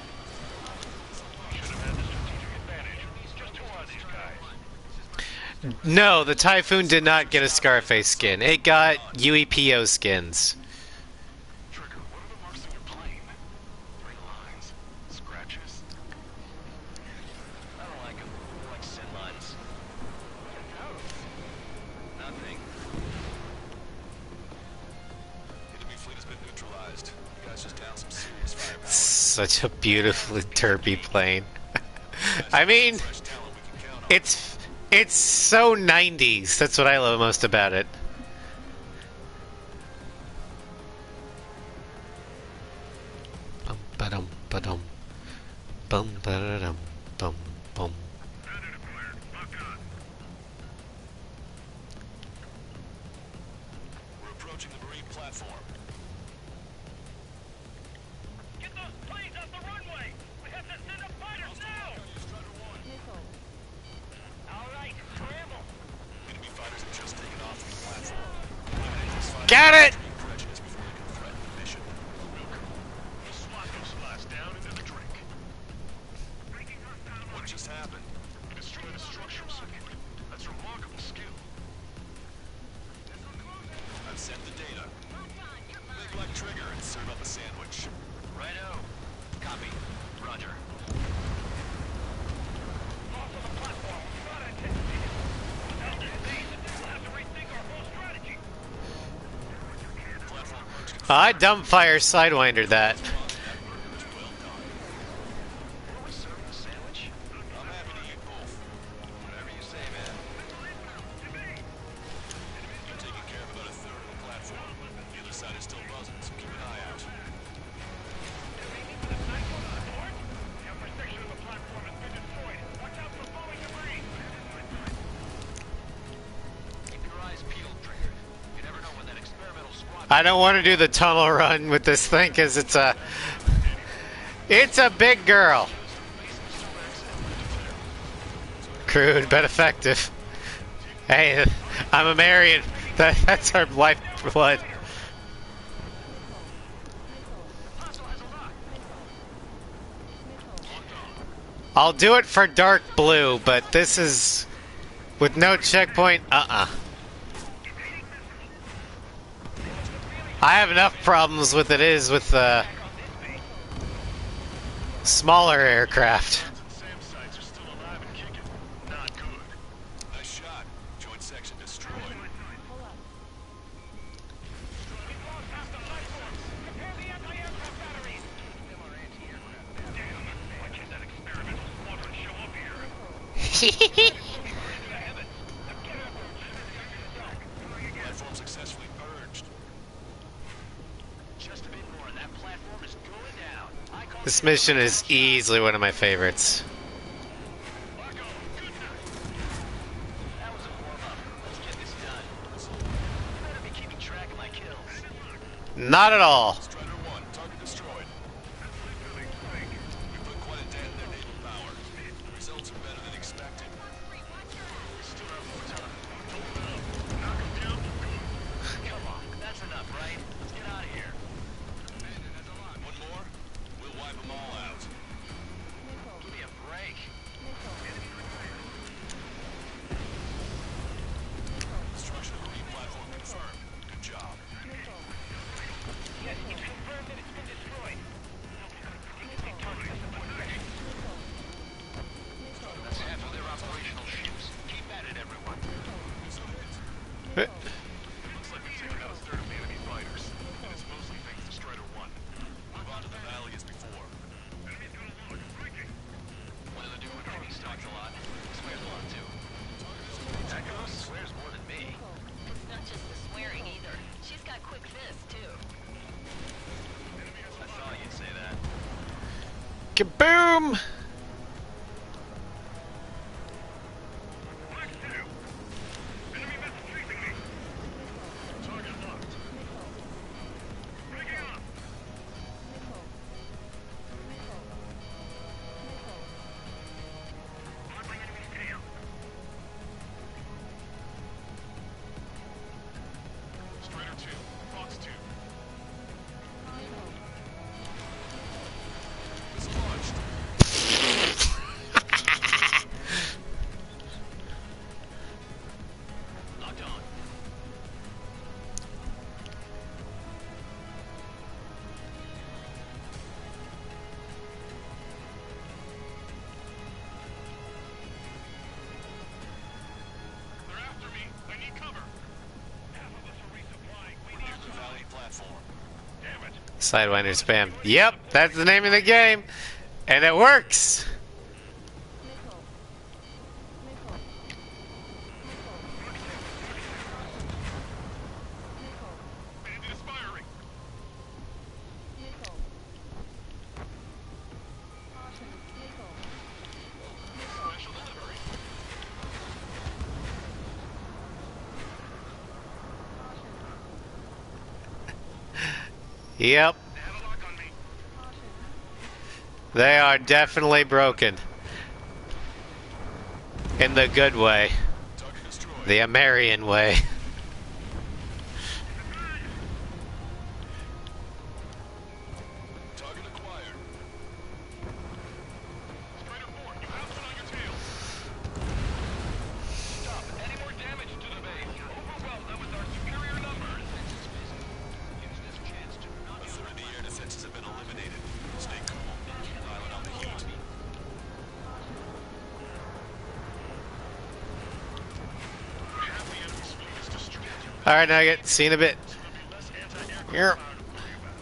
We should have had the strategic advantage. Just who are these guys? No, the Typhoon did not get a Scarface skin. It got UEPO skins. Trigger, what are the marks on your plane? 3 lines. Scratches? I don't like them. They're like sin lines. Nothing. Enemy fleet has been neutralized. You guys just down some serious firepower. Such a beautifully derpy plane. I mean, Fresh talent we can count on. it's so 90s. That's what I love most about it. Bum ba-dum ba-dum. Bum ba-da-dum bum bum. We're approaching the marine platform. Get those planes off the runway. We have to send up fighters now. All right, scramble. Enemy fighters have just taken off from the platform. Eliminate these fighters. Got it! Prejudice before they can threaten the mission. SWAT those flies down into the drink. What just happened? Destroyed a structural circuit. That's remarkable skill. I've sent the data. Make like trigger and serve up a sandwich. Righto. Copy. Roger. Off of the platform. Not anticipated. Without this base, we'll have to rethink our whole strategy. Platform approaching. I dumbfire sidewinder that. Well done. Are we serving a sandwich? I'm happy to eat both. Whatever you say, man. You're taking care of about a third of the platform. The other side is still buzzing, so keep an eye out. The upper section of the platform has been destroyed. Watch out for falling debris. Keep your eyes peeled, Trigger. You never know when that experimental squad... I don't want to do the tunnel run with this thing because it's a big girl. Crude but effective. Hey, I'm a Marion. That's our lifeblood. I'll do it for dark blue, but this is with no checkpoint. I have enough problems with it is with smaller aircraft. SAM sites are still alive and kicking. Not good. Nice shot. Joint section destroyed. Platform successfully purged. Just a bit more and that platform is going down. I call This mission is easily one of my favorites. that was a warm-up. Let's get this done. You better be keeping track of my kills. Not at all. Strider 1, target destroyed. We put quite a dent in their naval power. The results are better than expected. Come on, that's enough, right? Let's get out of here. One more, we'll wipe them all out. Give me a break. Destruction of the marine platform confirmed. Good job. Yes, it's confirmed that it's been destroyed. That's half of their operational ships. Keep at it, everyone. Looks like we've taken out a third of the enemy fighters. And it's mostly thanks to Strider 1. Move on to the valley as before. One of the newer cronies talks a lot. Swears a lot, too. Echo swears more than me. It's not just the swearing either. She's got quick fists, too. I thought you'd say that. Kaboom! Sidewinder spam. Yep, that's the name of the game. And it works. Nickel. Nickel. Nickel. Bandit is firing. Nickel. Caution. Nickel. Special delivery. Yep, They have a lock on me. they are definitely broken. In the good way. Target destroyed. The American way. Target acquired. Spider 4, you have one on your tail. Stop. Any more damage to the base? Overwhelm them with our superior numbers. Use this chance to not A third of the air defenses have been eliminated. Stay cool. Dialing on the heat. Half the enemy's fleet is destroyed. Alright, Nugget, seen a bit. There'll be less anti-aircraft Here. fire to worry about.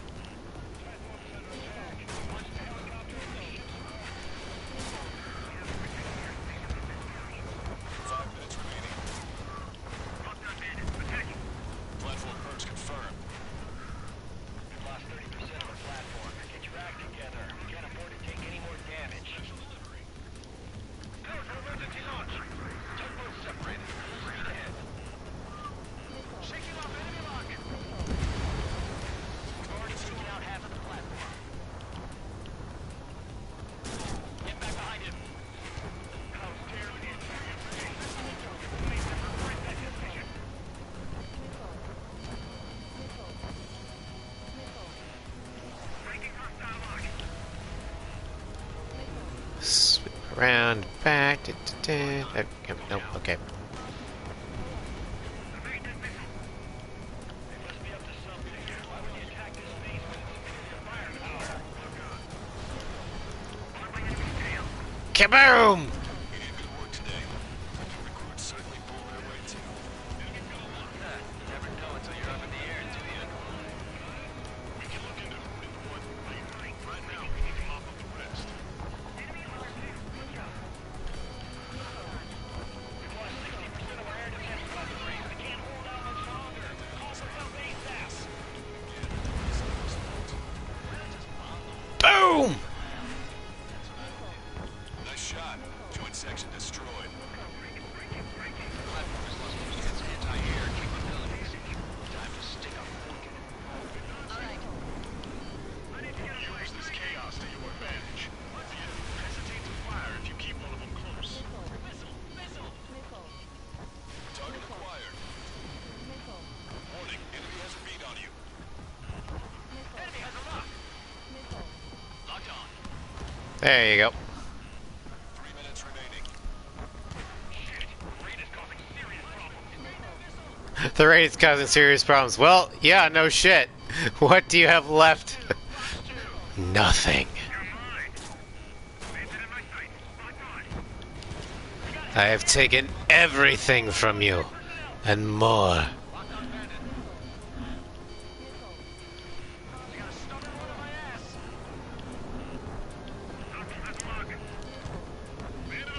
5 minutes remaining. Platform purge confirmed. We've lost 30% of our platform. Get your act together. We can't afford to take any more damage. Power for emergency launch. Tugboats separated. Speed ahead. Shaking off enemy lock. We've already taken out half of the platform. Get back behind him. How dare the Imperial Brigade. Please never break that decision. Nickel. Nickel. Nickel. Breaking hostile lock. Sweep around, back. Nope, okay. They must be up to something. Why would you attack this base with superior firepower? Kaboom! You did good work today. Recruits certainly pulled their weight too. You never know until you're up in the air, do you? We can look into who did what later. Right now, we need to mop up the rest. We've lost 60% of our air defense weaponry. We can't hold out much longer. Call for some base ass. Boom! Nice shot. Joint section destroyed. Anti-air capabilities. Time to stick 'em. Use this chaos to your advantage. The enemy will hesitate to fire if you keep one of them close. Nickel. Target acquired. Nickel. Warning, enemy has a read on you. Enemy has a lock. Nickel. Locked on. There you go. 3 minutes remaining. Shit. Raid is causing serious problems. The raid's causing serious problems. Well, yeah, no shit. What do you have left? Nothing. I have taken everything from you. And more. Bandit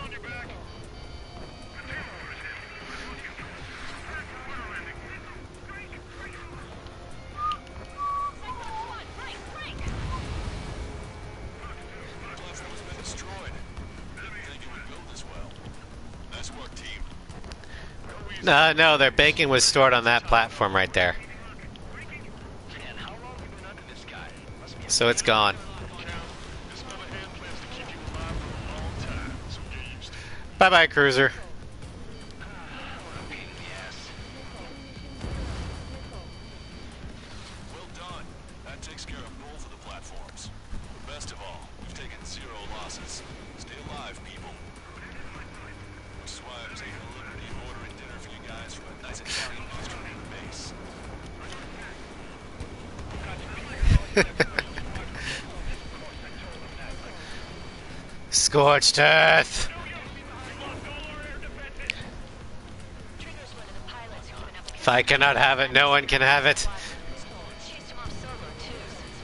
on your back. Platform has been destroyed. Didn't think it would go this well. Nice work, team. No, their bacon was stored on that platform right there. Man, how long have we been under this guy? Must be a So it's gone. This fellow hand plans to keep you alive for a long time, so get used to it. Bye-bye, cruiser. pain in the ass. Well done. That takes care of both of the platforms. Best of all, we've taken 0 losses. Stay alive, people. Which is why I was taking a liberty of ordering dinner for you guys from a nice Italian restaurant in the base. Scorched earth. Trigger's one of the pilots who've been up If I cannot have it, no one can have it. chased him off solo too, since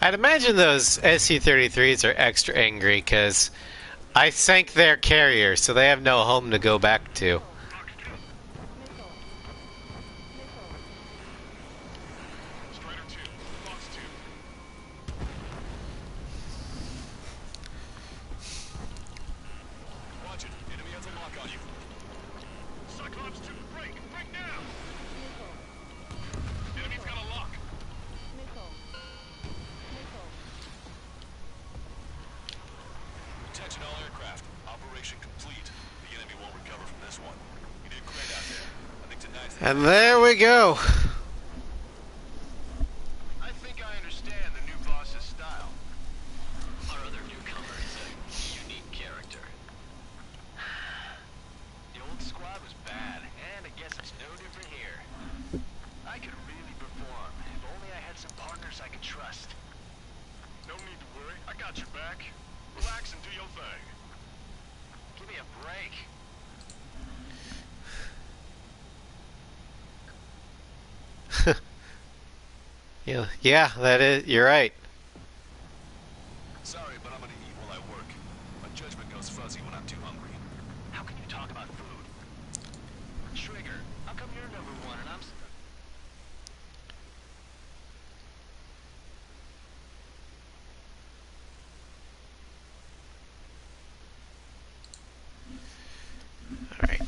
I'd imagine those SC-33s are extra angry because I sank their carrier, so they have no home to go back to. Missile. Missile. Strider 2, Fox 2. Watch it. Enemy has a lock on you. Cyclops 2, break! Break now! Missile. Enemy's got a lock. Missile. Missile. Attention all aircraft. Operation complete. The enemy won't recover from this one. You did great out there. I think tonight's the And there we go. I think I understand the new boss's style. Our other newcomer is a unique character. The old squad was bad, and I guess it's no different here. I could really perform if only I had some partners I could trust. No need to worry. I got your back. Relax and do your thing. Give me a break. Yeah, that is. You're right. Sorry, but I'm gonna eat while I work. My judgment goes fuzzy when I'm too hungry. How can you talk about food? Trigger, how come you're number one and I'm... All right.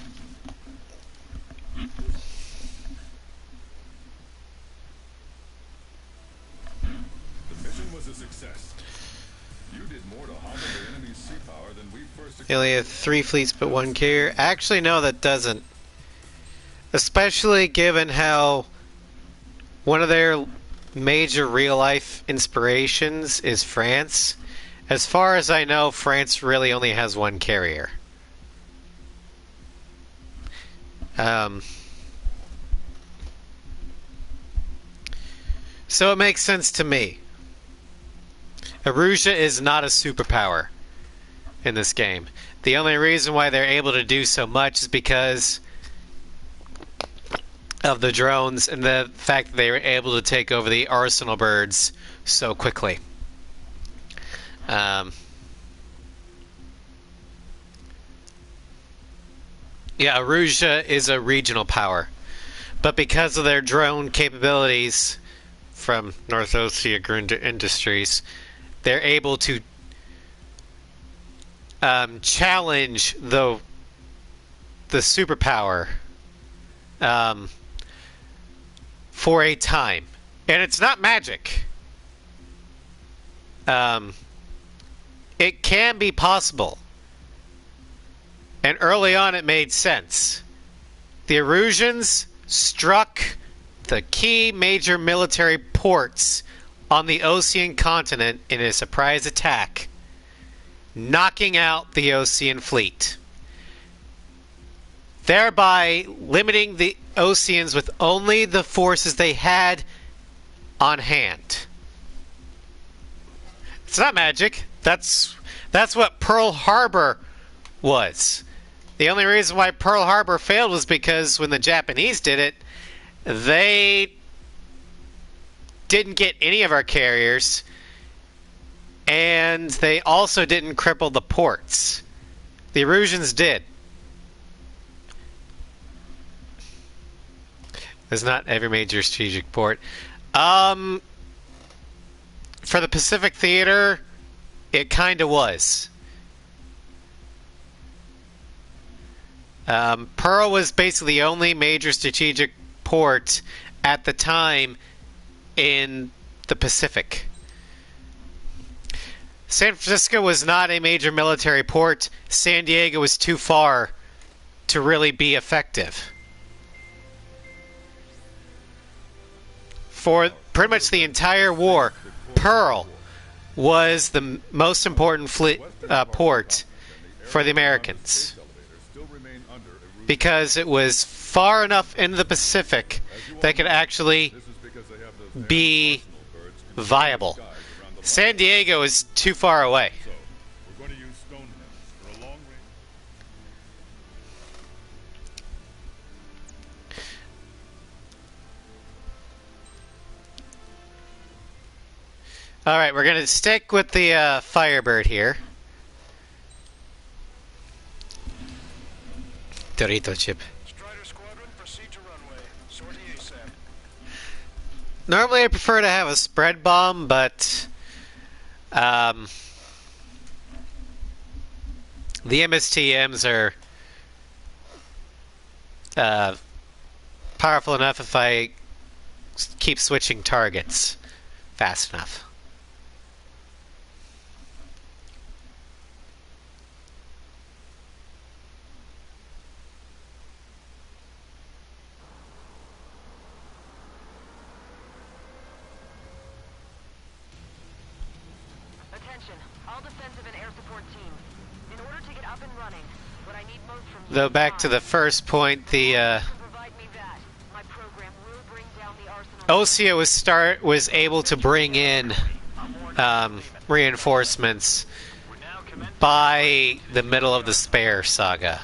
The mission was a success. You did more to humble the enemy's sea power than we first They only have 3 fleets but 1 carrier. Actually, no, that doesn't. Especially given how one of their major real-life inspirations is France. As far as I know, France really only has 1 carrier. So it makes sense to me. Erussia is not a superpower in this game. The only reason why they're able to do so much is because of the drones and the fact that they were able to take over the arsenal birds so quickly. Yeah, Erussia is a regional power. But because of their drone capabilities from North Oceania Industries, they're able to challenge the superpower for a time. And it's not magic. It can be possible. And early on it made sense. The Erusians struck the key major military ports on the Ocean continent in a surprise attack, knocking out the Ocean fleet, thereby limiting the Oceans with only the forces they had on hand. It's not magic. That's what Pearl Harbor was. The only reason why Pearl Harbor failed was because when the Japanese did it, they didn't get any of our carriers, and they also didn't cripple the ports. The Erusians did. There's not every major strategic port. For the Pacific Theater, it kind of was. Pearl was basically the only major strategic port at the time in the Pacific. San Francisco was not a major military port. San Diego was too far to really be effective. For pretty much the entire war, Pearl was the most important port for the Americans, because it was far enough into the Pacific that could actually be viable. San Diego is too far away. So, we're going to use Stonehenge for a long Alright, we're gonna stick with the Firebird here. Dorito chip. Strider Squadron, proceed to runway. Sortie ASAP. Normally I prefer to have a spread bomb, but the MSTMs are powerful enough if I keep switching targets fast enough. Attention, all defensive and air support teams. In order to get up and running, what I need most from you Though is back to time. the first point, the You can provide me that. My program will bring down the arsenal. Ocio was able to bring in reinforcements by the middle of the Spare saga,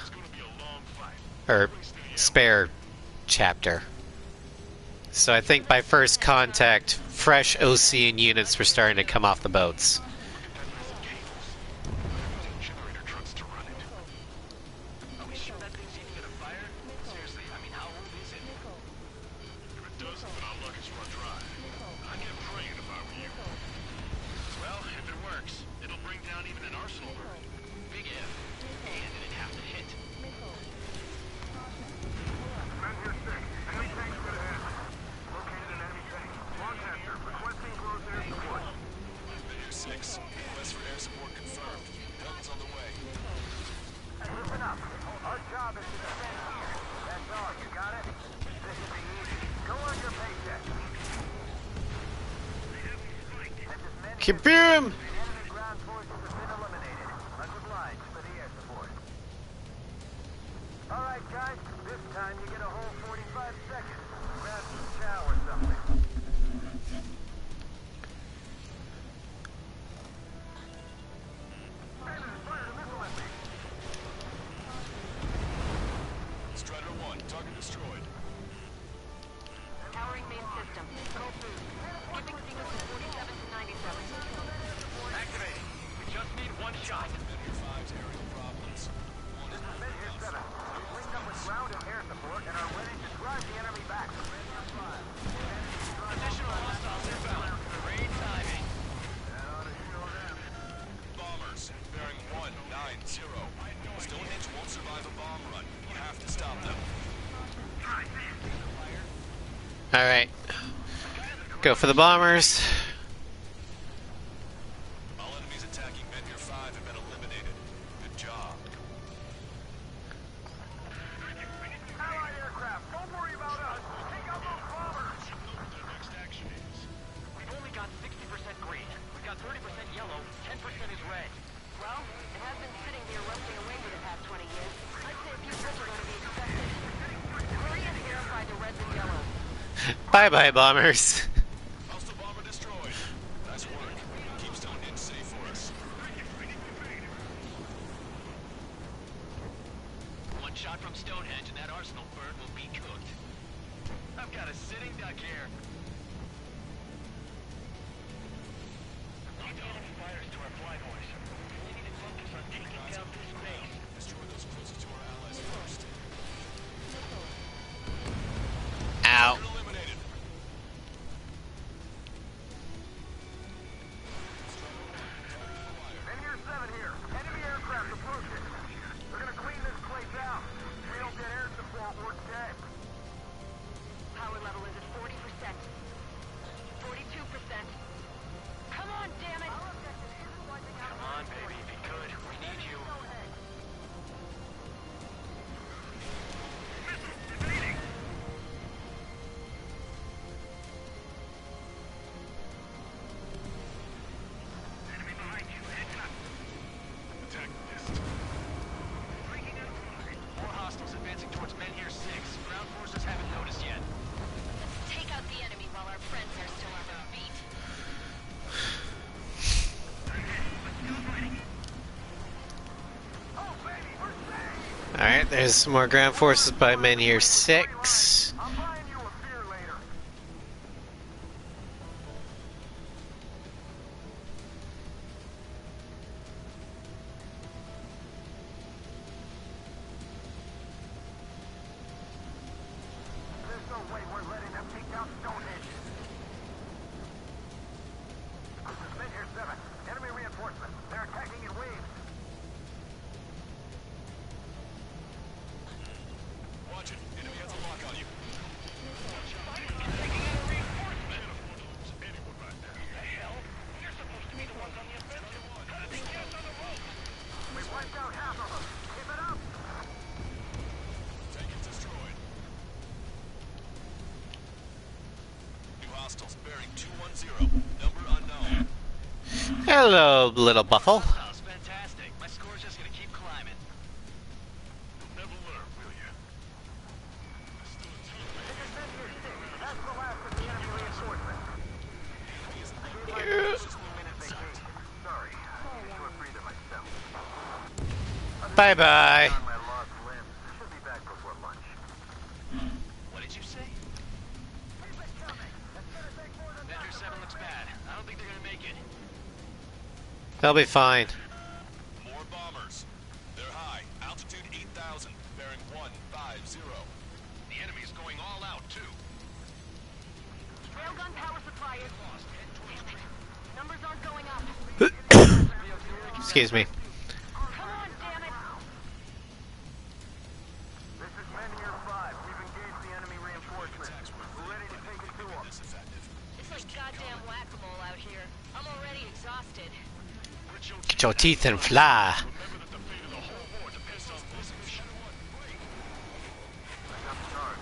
or Spare chapter. So I think by first contact, fresh Ocean units were starting to come off the boats. Generator trucks to run it. Are we sure that thing's even gonna fire? Seriously, I mean, how old is it? If it doesn't, then our luck is run dry. I'd get praying if I were you. Well, if it works, it'll bring down even an arsenal bird. Big if. And it'd have to hit. Men here 6. Enemy tanks good ahead. Located an enemy tank. Broadcaster, requesting close air support. Measure 6. Request for air support confirmed. Guns on the way. Listen up. Our job is to defend here. That's all. You got it? This should be easy. Go on your paycheck. Kaboom! Enemy ground forces have been eliminated. Much obliged for the air support. All right, guys. This time you get a whole 45 seconds. Grab some chow or something. Strider 1, target destroyed. Powering main system. Go boost. Skipping sequence to 47 to 97. Activating. We just need one shot. Measure 5's aerial problems. One is Men here 7. We've linked up with ground and air support and are ready to drive the enemy back. Additional hostiles inbound. Great timing. bombers. Bearing 190. Stonehenge won't survive a bomb run. You have to stop them. Alright. Go for the bombers. All enemies attacking Meteor 5 have been eliminated. Good job. Allied aircraft, don't worry about us. Take out those bombers. Their next action is. We've only got 60% green. We've got 30% yellow. 10% is red. Well, it has been sitting here rusting away for the past 20 years. I'd say a few trips are going to be expected. Hurry and verify the reds and yellows. Bye bye, bombers. Hostile bomber destroyed. Nice work. Keep Stonehenge safe for us. One shot from Stonehenge and that arsenal bird will be cooked. I've got a sitting duck here. Keep the enemy fighters to our flight horse. We need to focus on taking down this base. Destroy those closest to our allies first. Ow. You're eliminated. Men here 7 here. Enemy aircraft approaching. They're gonna clean this place out. If we don't get air support, we're dead. Power level is at 40%. 42%. Come on, damn it! Come on, baby. Be good. We need you. Attack missed. More hostiles advancing towards men here 6. Ground forces haven't noticed yet. Take out the enemy while our friends are still on their feet. Alright, there's some more ground forces by men here 6. I'm buying you a beer later. hostiles bearing 210. Number unknown. Hello, little buffle. That was fantastic. My score's just gonna keep climbing. You'll never learn, will you? That's the last of the enemy reinforcements. Sorry, short breather myself. Bye bye. On my lost limbs. Should be back before lunch. What did you say? Vector 7 looks bad. I don't think they're gonna make it. They'll be fine. More bombers. They're high. Altitude 8,000. Bearing 150. The enemy's going all out, too. Railgun power supply is lost. Numbers aren't going up. Excuse me. Come on, damn it! This is Menier 5. We've engaged the enemy reinforcements. We're ready to take it to them. This effective. It's like goddamn whack-a-mole out here. I'm already exhausted. Get your teeth and fly. Remember that the fate of the whole war depends on this mission. I got the charge.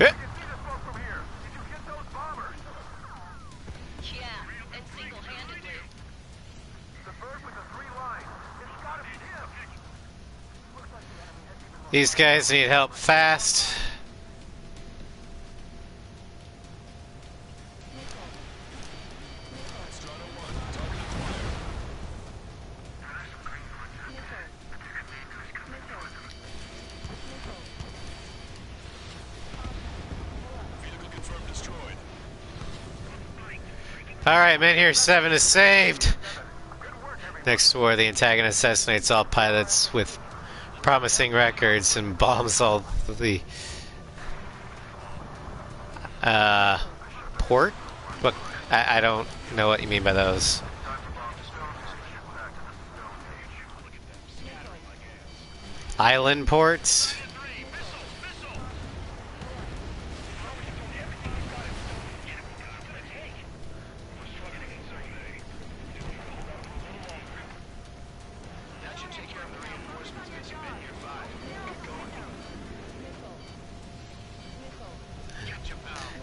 Eh, You can see the smoke from here. Did you get those bombers? Yeah, and single-handedly. The bird with the 3 lines. It's gotta be him. Looks like the enemy has even These guys need help fast. Vehicle confirmed destroyed. Alright, man, here 7 is saved. Next war, the antagonist assassinates all pilots with promising records and bombs all the port? What? I don't know what you mean by those. Island ports? That should take care of the reinforcements missing Menier 5. Keep going.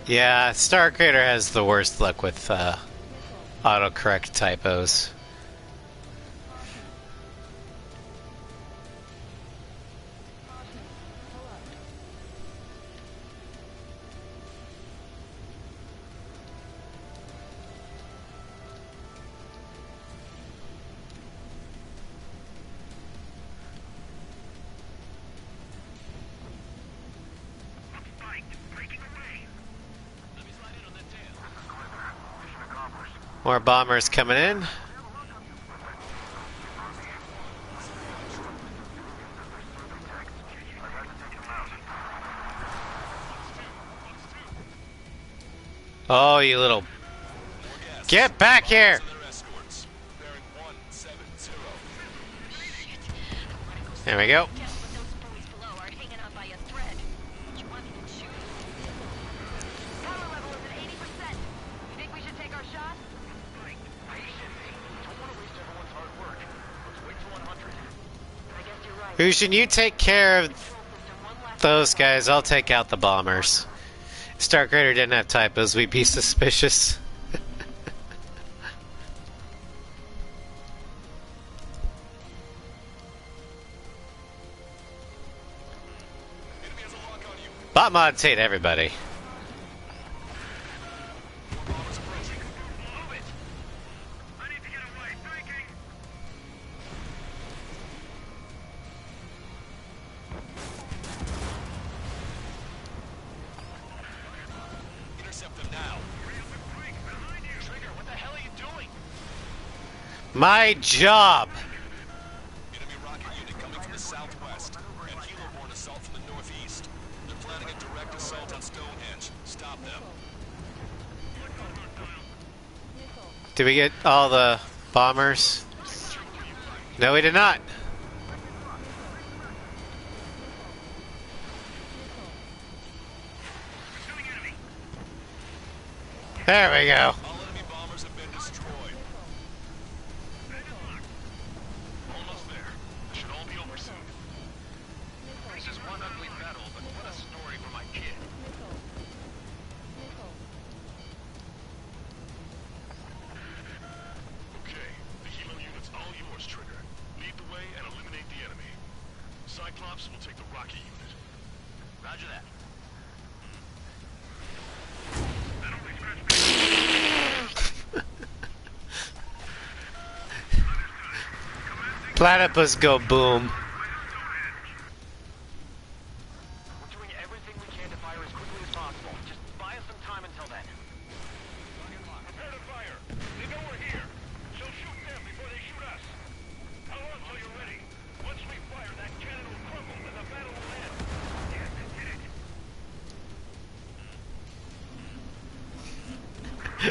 Yeah, Starcrater has the worst luck with autocorrect typos. More bombers coming in. Oh, you little... Get back here! Their escorts. Bearing 170. There we go. Guess what those buoys below are hanging on by a thread. You want me to shoot? Power level is at 80%. You think we should take our shot? Don't want to waste everyone's hard work. Let's wait till 100. I guess you're right. Fusion, you take care of Control system, one last those guys. I'll take out the bombers. If Starcrater didn't have typos, we'd be suspicious. Enemy has a lock on you. Bot mods hate everybody. More bombers approaching. Move it! I need to get away. Thinking! Intercept them now. Trigger, what the hell are you doing? My job! Enemy rocket unit coming from the southwest. And helo-borne assault from the northeast. They're planning a direct assault on Stonehenge. Stop them. Did we get all the bombers? No, we did not. There we go. All enemy bombers have been destroyed. Almost there. This should all be over soon. Cyclops will take the rocket unit. Roger that. Platypus go boom. We're doing everything we can to fire as quickly as possible. Just buy us some time until then. Prepare to fire. They know we're here. So shoot them before they shoot us. How long till you're ready? Once we fire, that cannon will crumble and the battle will end. Yes, hit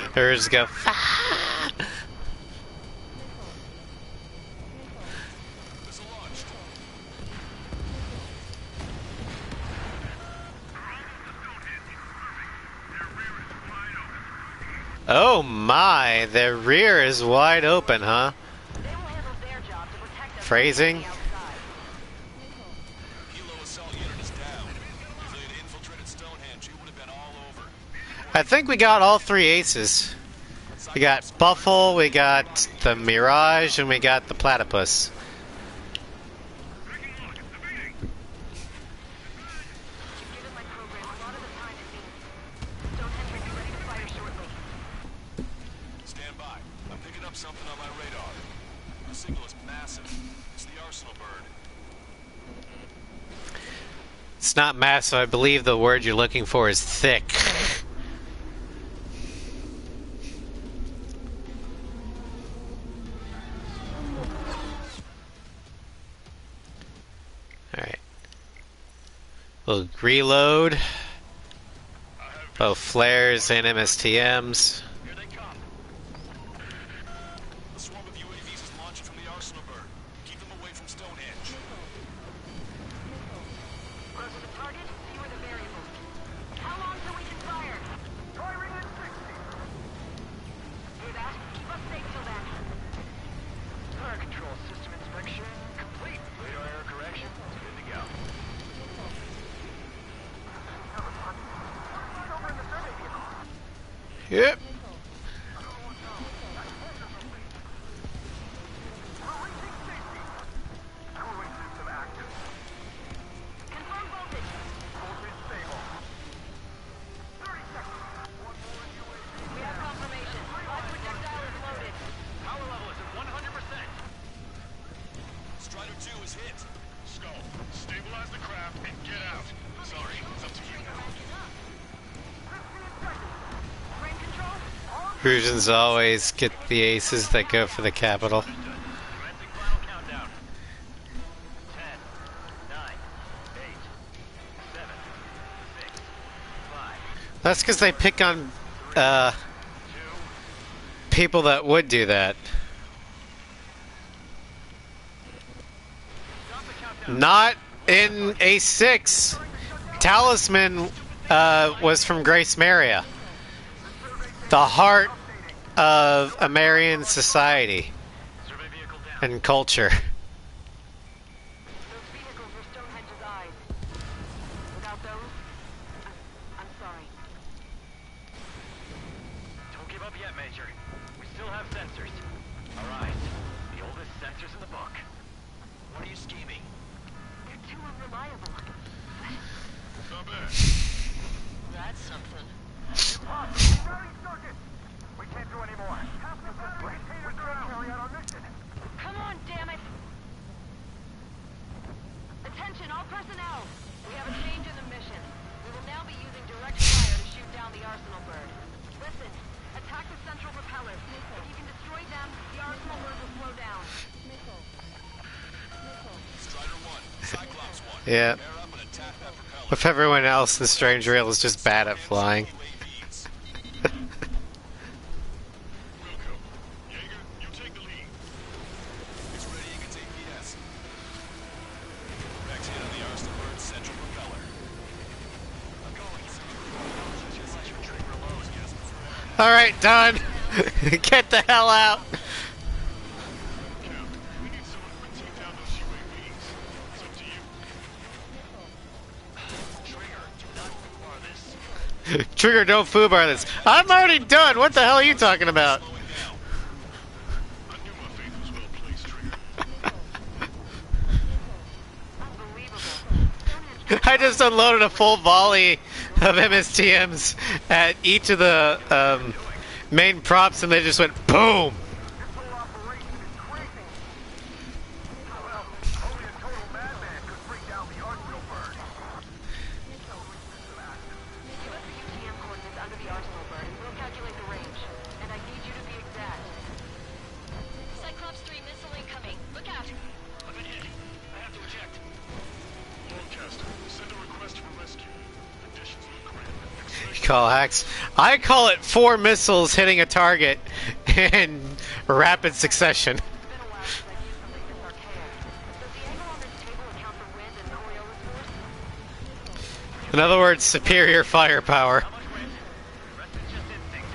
it. Hers go. Missile launched. Oh my, their rear is wide open, huh? They will handle their job to protect us Phrasing. from the outside. Helo assault unit is down. If they had infiltrated Stonehenge, it would have been all over. I think we got all three aces. We got Buffle, we got the Mirage, and we got the Platypus. Given my program, a lot of the time it means Stonehenge will be ready to fire shortly. Stand by. I'm picking up something on my radar. The signal is massive. It's the Arsenal bird. It's not massive, I believe the word you're looking for is thick. Alright. We'll reload. Both flares and MSTMs. Here they come. The swarm of UAVs is launching from the Arsenal bird. Keep them away from Stonehenge. Closer the target, fewer the variables. How long till we can fire? Firing at 60. Hear that? Keep us safe till then. Fire control system inspection complete. Radar error correction. Good to go. Over in the survey vehicle. Yep. Releasing safety. Cooling system active. Confirm voltage. Voltage stable. 30 seconds. One more UAV. We have confirmation. Live projectile is loaded. Power level is at 100%. Strider 2 is hit. Skull, stabilize the craft and get out. Sorry, it's up to you now. Brain control? Crusions always get the aces that go for the capital. Commencing final countdown. 10, 9, 8, 7, 6, 5, That's because they pick on 2, people that would do that. stop the countdown. Not in A6. Talisman was from Grace Maria, the heart of American society Survey vehicle down. and culture. Those vehicles were Stonehenge's eyes. Without those, I'm sorry. Don't give up yet, Major. We still have sensors. Our eyes. The oldest sensors in the book. What are you scheming? They're too unreliable. Not bad. That's something. Starting circuit. We can't do any more. Half the battery containers are out. Carry out our mission. Come on, damn it! Attention, all personnel! We have a change in the mission. We will now be using direct fire to shoot down the Arsenal bird. Listen, attack the central propellers. If you can destroy them, the Arsenal bird will slow down. Strider 1, Cyclops 1. Yeah. Pair up and attack that propeller. If everyone else in Strange Rail is just bad at flying. UAVs. Wilco, Jaeger, you take the lead. It's ready against APS. Rex hit on the Arsenal bird's central propeller. I'm going. Just let your trigger load. Alright, done. Get the hell out. Cap, we need someone to take down those UAVs. It's up to you. Trigger, do not bar this. Trigger, don't foobar this. I'm already done. What the hell are you talking about? Slowing down. I knew my faith was well placed, Trigger. Unbelievable. I just unloaded a full volley of MSTMs at each of the main props, and they just went boom. This whole operation is crazy. Well, only a total madman could bring down the arsenal bird. Give us the UTM coordinates under the arsenal bird, and we'll calculate the range. And I need you to be exact. Cyclops 3 missile incoming. Look out. I've been hit. I have to eject. Broadcaster, send a request for rescue. Conditions look grim. Expect Call hacks. I call it 4 missiles hitting a target in rapid succession. It's been a while since I've used something this archaic. Does the angle on this table account for wind and Coriolis force? In other words, superior firepower. How much wind? The rest is just instinct.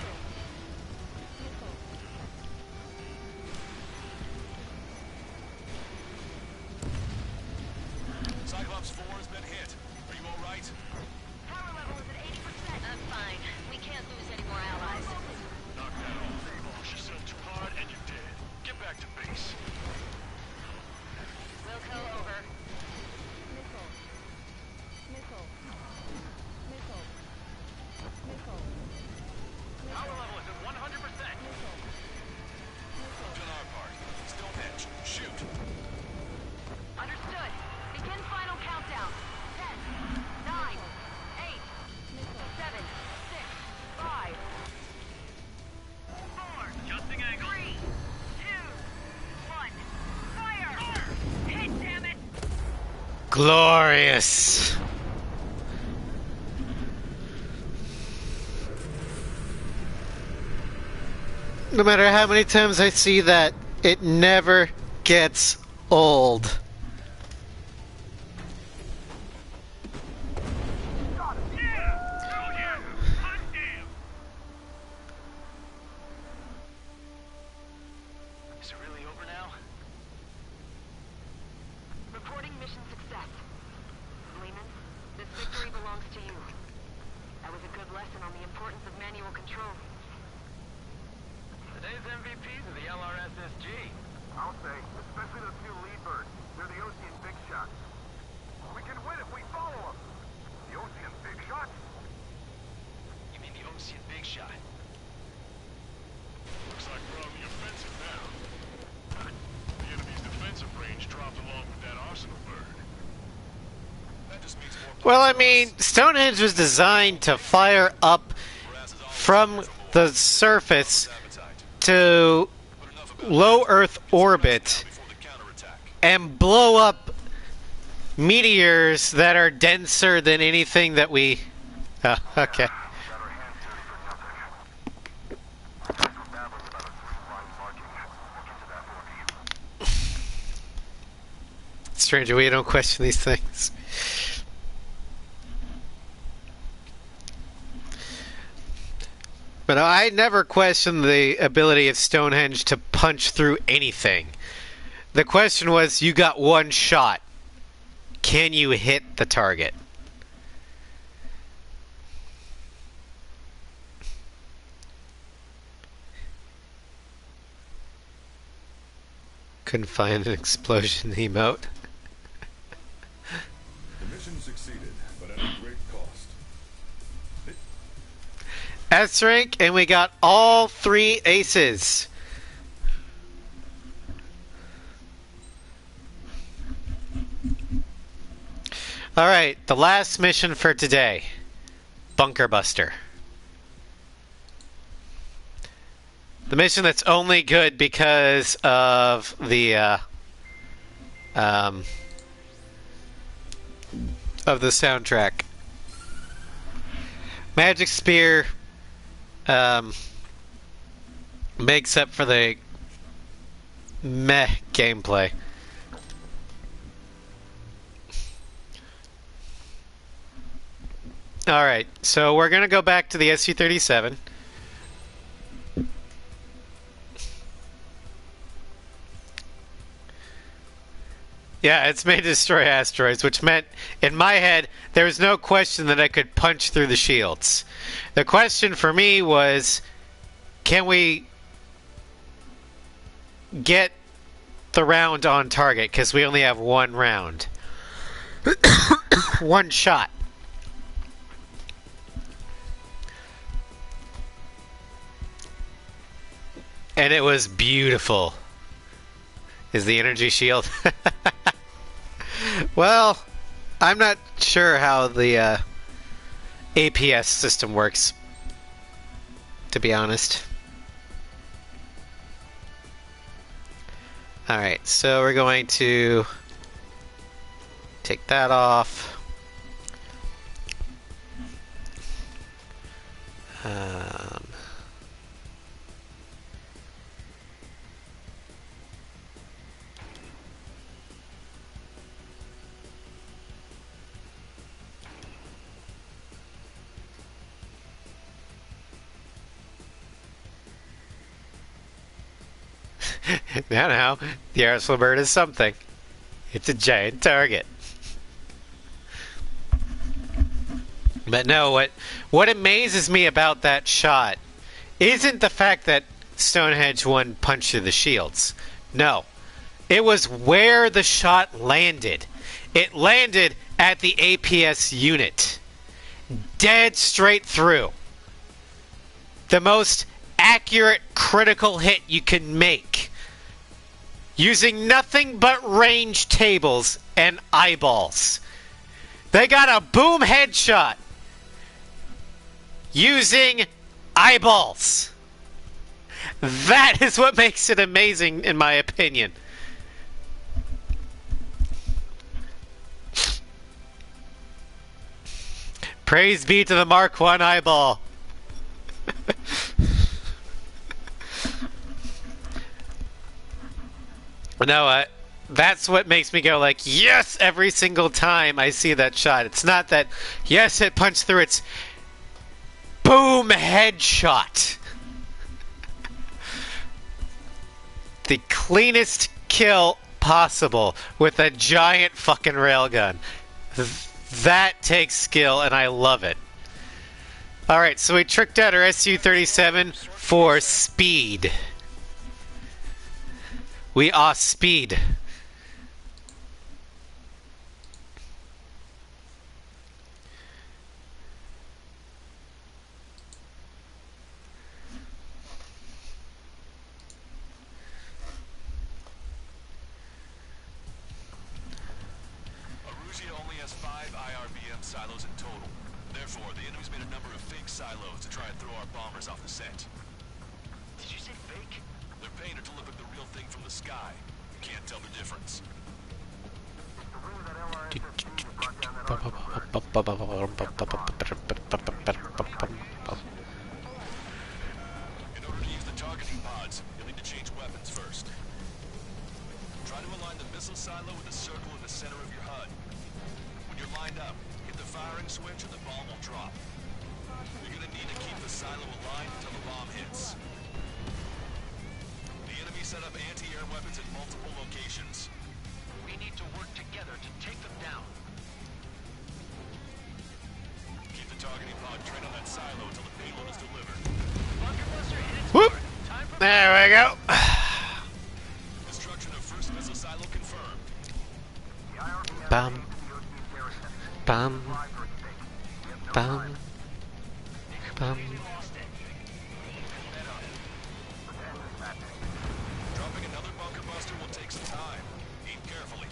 Cyclops 4 has been hit. Are you alright? Power level is at 80%. I'm fine. We can't lose any more allies. knock that off. Push yourself too hard and you're dead. Get back to base. Wilco over. Missile. Missile. Missile. Missile. Power level is at 100%. Missile. Missile. Done our part. Stonehenge, shoot. Understood. Begin final countdown. 10, 9, 8, 7, 6, 5, 4, Adjusting angle. 3, 2, 1. Fire! Hit, damn it! Glorious. No matter how many times I see that, it never gets old. Is it really over now? Reporting mission success. Lehman, this victory belongs to you. That was a good lesson on the importance of manual control. Today's MVPs are the LRSSG. I'll say, especially those two lead birds. They're the Ocean big shots. We can win if we follow them. The Ocean big shots? You mean the Ocean Big Shot? Looks like we're on the offensive now. The enemy's defensive range dropped along with that arsenal bird. That just means more Well, I mean, Stonehenge was designed to fire up from the surface appetite. to But enough about low Earth orbit before the counterattack. and blow up meteors that are denser than anything that we... Oh, okay. Got our hands dirty for nothing. We're babbling about a three-line marking. We'll get to that one. Stranger, we don't question these things. But I never questioned the ability of Stonehenge to punch through anything. The question was, you got one shot. Can you hit the target? Couldn't find an explosion emote. The mission succeeded, but at a great cost. S rank, and we got all 3 aces. Alright, the last mission for today. Bunker Buster. The mission that's only good because of the soundtrack. Magic Spear makes up for the meh gameplay. Alright, so we're going to go back to the SU-37. Yeah, it's made to destroy asteroids, which meant, in my head, there was no question that I could punch through the shields. The question for me was, can we get the round on target? Because we only have one round. One shot. And it was beautiful. Is the energy shield? Well, I'm not sure how the APS system works, to be honest. Alright, so we're going to take that off. Now, the arsenal bird is something. It's a giant target. But no, what amazes me about that shot isn't the fact that Stonehenge 1 punched through the shields. No. It was where the shot landed. It landed at the APS unit. Dead straight through. The most accurate critical hit you can make. Using nothing but range tables and eyeballs. They got a boom headshot. Using eyeballs. That is what makes it amazing, in my opinion. Praise be to the Mark I eyeball. No, that's what makes me go like, yes, every single time I see that shot. It's not that, yes, it punched through, it's boom headshot. The cleanest kill possible with a giant fucking railgun. That takes skill, and I love it. Alright, so we tricked out our Su-37 for speed. We are speed. Aruzia only has 5 IRBM silos in total. Therefore, the enemy's made a number of fake silos to try and throw our bombers off the scent. Did you say fake? They're painted to look like the real thing from the sky. You can't tell the difference. The wing of that LRS-15 that brought down that In order to use the targeting pods, you'll need to change weapons first. Try to align the missile silo with the circle in the center of your HUD. When you're lined up, hit the firing switch and the bomb will drop. You're gonna need to keep the silo aligned until the bomb hits. The enemy set up anti-air weapons in multiple locations. We need to work together to take them down. Keep the targeting pod trained on that silo until the payload is delivered. Bunker buster hit its Whoop! mark. Time for There we go. Destruction of first missile silo confirmed. The IRBM Bum. aims at the OC's garrison. Bum. Lives are at stake. We have no Bum. time. Bum. Dropping another bunker buster will take some time. Aim carefully.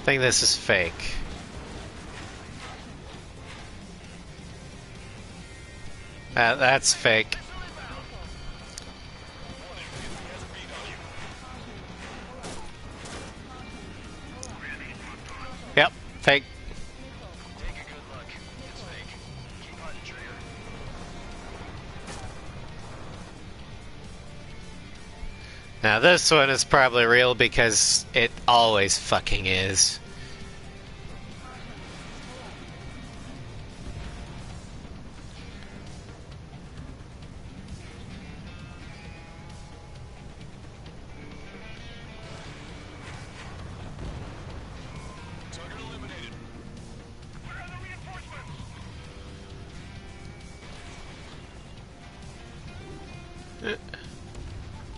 I think this is fake. That's fake. Yep, fake. Take a good look. It's fake. Keep hunting, Trigger. Now this one is probably real because it always fucking is. Target eliminated. Where are the reinforcements?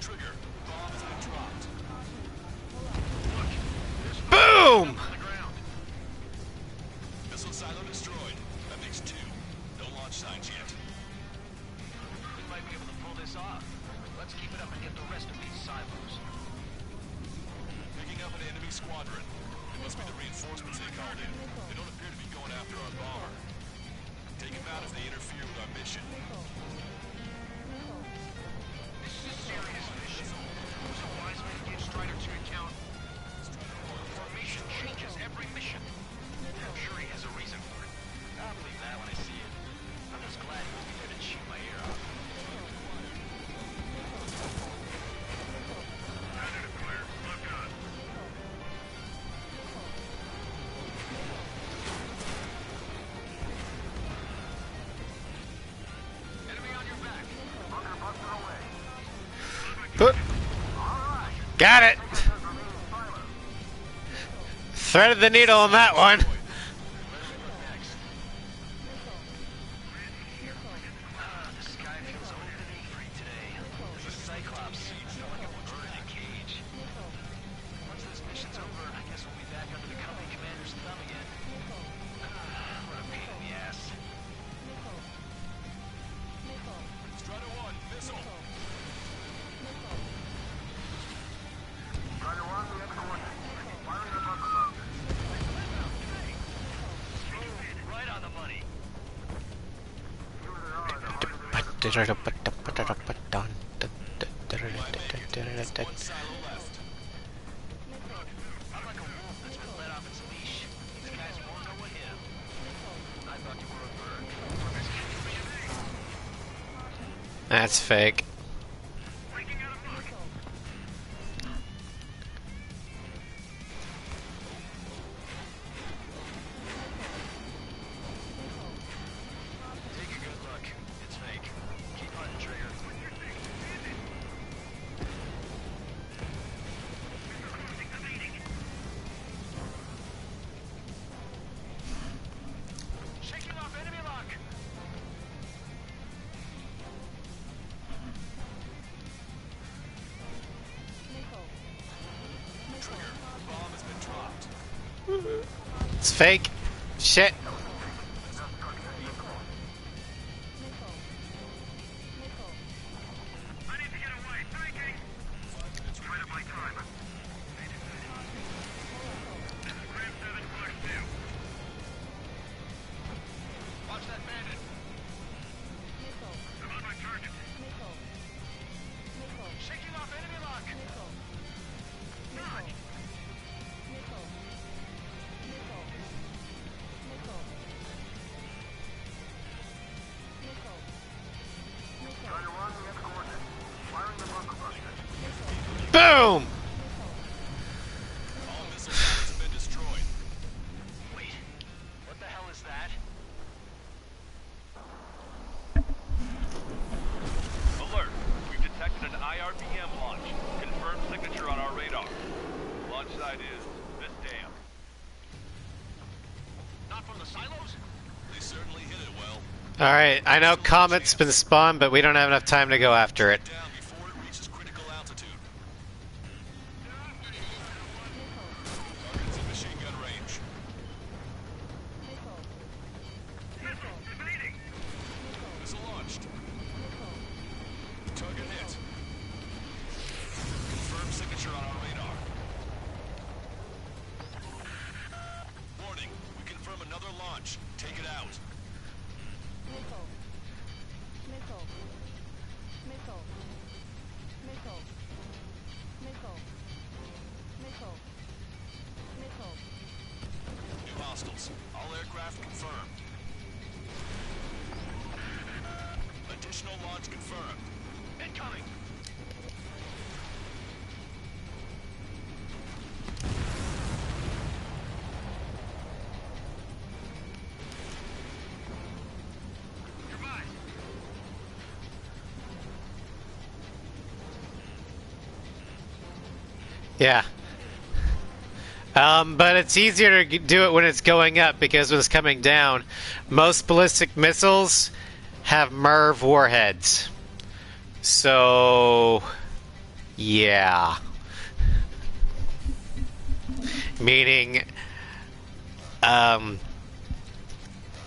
Trigger. Bomb has been dropped. lines yet. We might be able to pull this off. Let's keep it up and get the rest of these silos. Picking up an enemy squadron. It must be the reinforcements they called in. They don't appear to be going after our bomber. Take them out if they interfere with our mission. This is a serious mission. So Wiseman gave Strider to account. Formation changes every mission. I'm sure he has a reason for it. I'll believe that when I see it. I'm just glad he won't be there to shoot my ear off. Enemy on your back. Got it! Threaded the needle on that one. The sky feels open and free today. There's a Cyclops. Felt like a bird in a cage. Once this mission's over, I guess we'll be back under the company commander's thumb again. What a pain in the ass. Strider 1, missile. Strider 1, we have coordinates. Firing the bunker buster. Right on the money. Fewer there are, the harder they are to One silo left. I'm like a wolf that's been let off its leash. These guys won't know what hit 'em. I thought you were a bird. That's fake. Take a good look. It's fake. Keep hunting, Trigger. Shaking off enemy lock. Bomb has been dropped. It's fake. Shit. I need to get away. Thinking. Try to buy time. This is Graham 7, Clark 2. Watch that bandit. I'm on my target. Shaking off enemy lock. Strider 1, we have coordinates. Firing the bunker buster. Boom! All missile sites have been destroyed. Wait. What the hell is that? Alert! We've detected an IRBM launch. Confirmed signature on our radar. Launch site is this dam. Not from the silos? They certainly hit it well. Alright, I know Comet's been spawned, but we don't have enough time to go after it. Down before it reaches critical altitude. Target's in machine gun range. Missile launched. Target hit. Confirmed signature on our radar. Warning, we confirm another launch. Take it out. New hostiles. All aircraft confirmed. Additional launch confirmed. Incoming. Yeah. But it's easier to do it when it's going up because when it's coming down, most ballistic missiles have MIRV warheads. So, yeah. Meaning,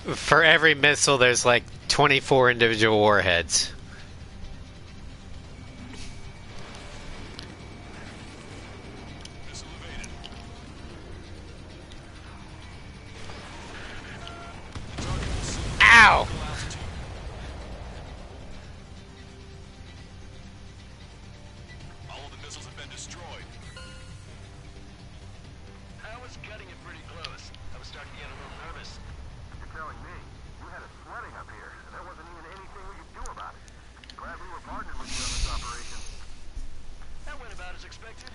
For every missile, there's like 24 individual warheads. Missile evaded. The target will soon reach Ow! critical altitude. All of the missiles have been destroyed. I was cutting it pretty close. I was starting to get a little nervous. You're telling me you had us sweating up here, and there wasn't even anything we could do about it. Glad we were partnered with you on this operation. That went about as expected.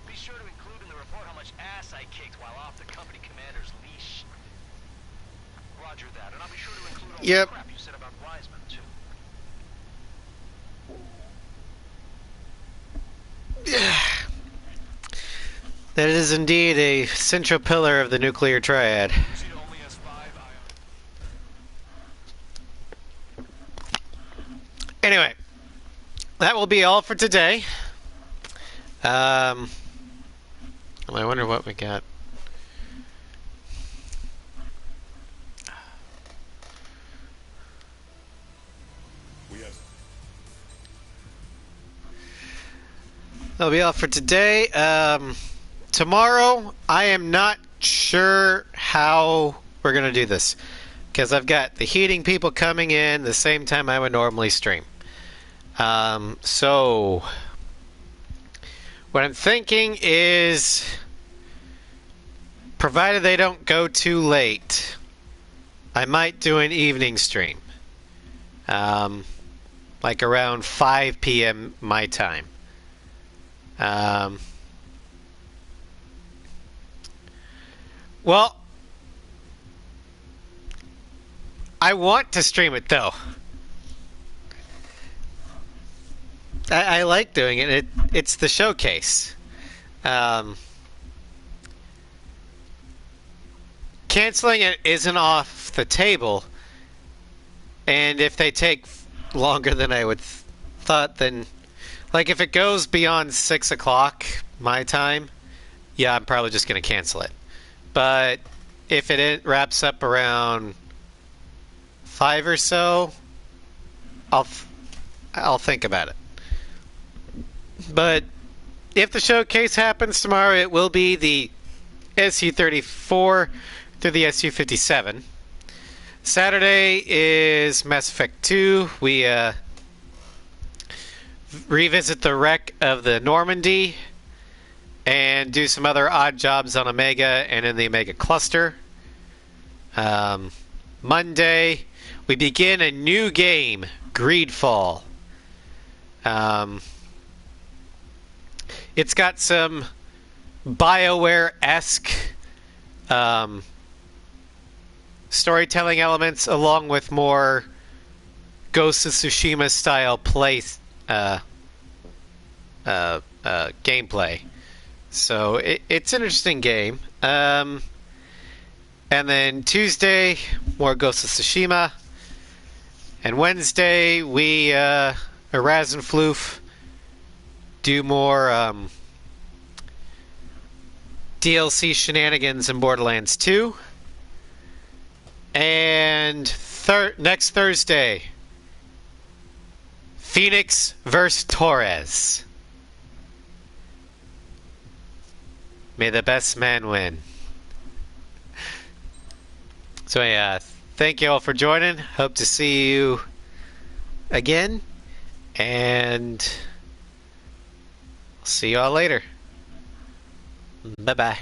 Be sure to include in the report how much ass I kicked while off the company commander's leash. Roger that, and I'll be sure to include all Yep. the crap you said about Wiseman, too. That is indeed a central pillar of the nuclear triad. Zeta only has 5 ion. Anyway, that will be all for today. I wonder what we got. We have That'll be all for today. Tomorrow, I am not sure how we're going to do this. Because I've got the heating people coming in the same time I would normally stream. So, what I'm thinking is, provided they don't go too late, I might do an evening stream. Like around 5 p.m. my time. Well, I want to stream it though. I like doing it. It's the showcase. Canceling it isn't off the table, and if they take longer than I would thought, then like if it goes beyond 6 o'clock my time, yeah, I'm probably just gonna cancel it. But if it wraps up around 5 or so, I'll think about it. But if the showcase happens tomorrow, it will be the SU-34 through the SU-57. Saturday is Mass Effect 2. We revisit the wreck of the Normandy and do some other odd jobs on Omega and in the Omega cluster. Monday, we begin a new game, Greedfall. It's got some BioWare-esque storytelling elements, along with more Ghost of Tsushima style gameplay. So it's an interesting game. And then Tuesday, more Ghost of Tsushima. And Wednesday, we Raz and Floof do more DLC shenanigans in Borderlands 2. And next Thursday, Phoenix vs. Torres. May the best man win. So yeah, thank you all for joining. Hope to see you again. And I'll see you all later. Bye-bye.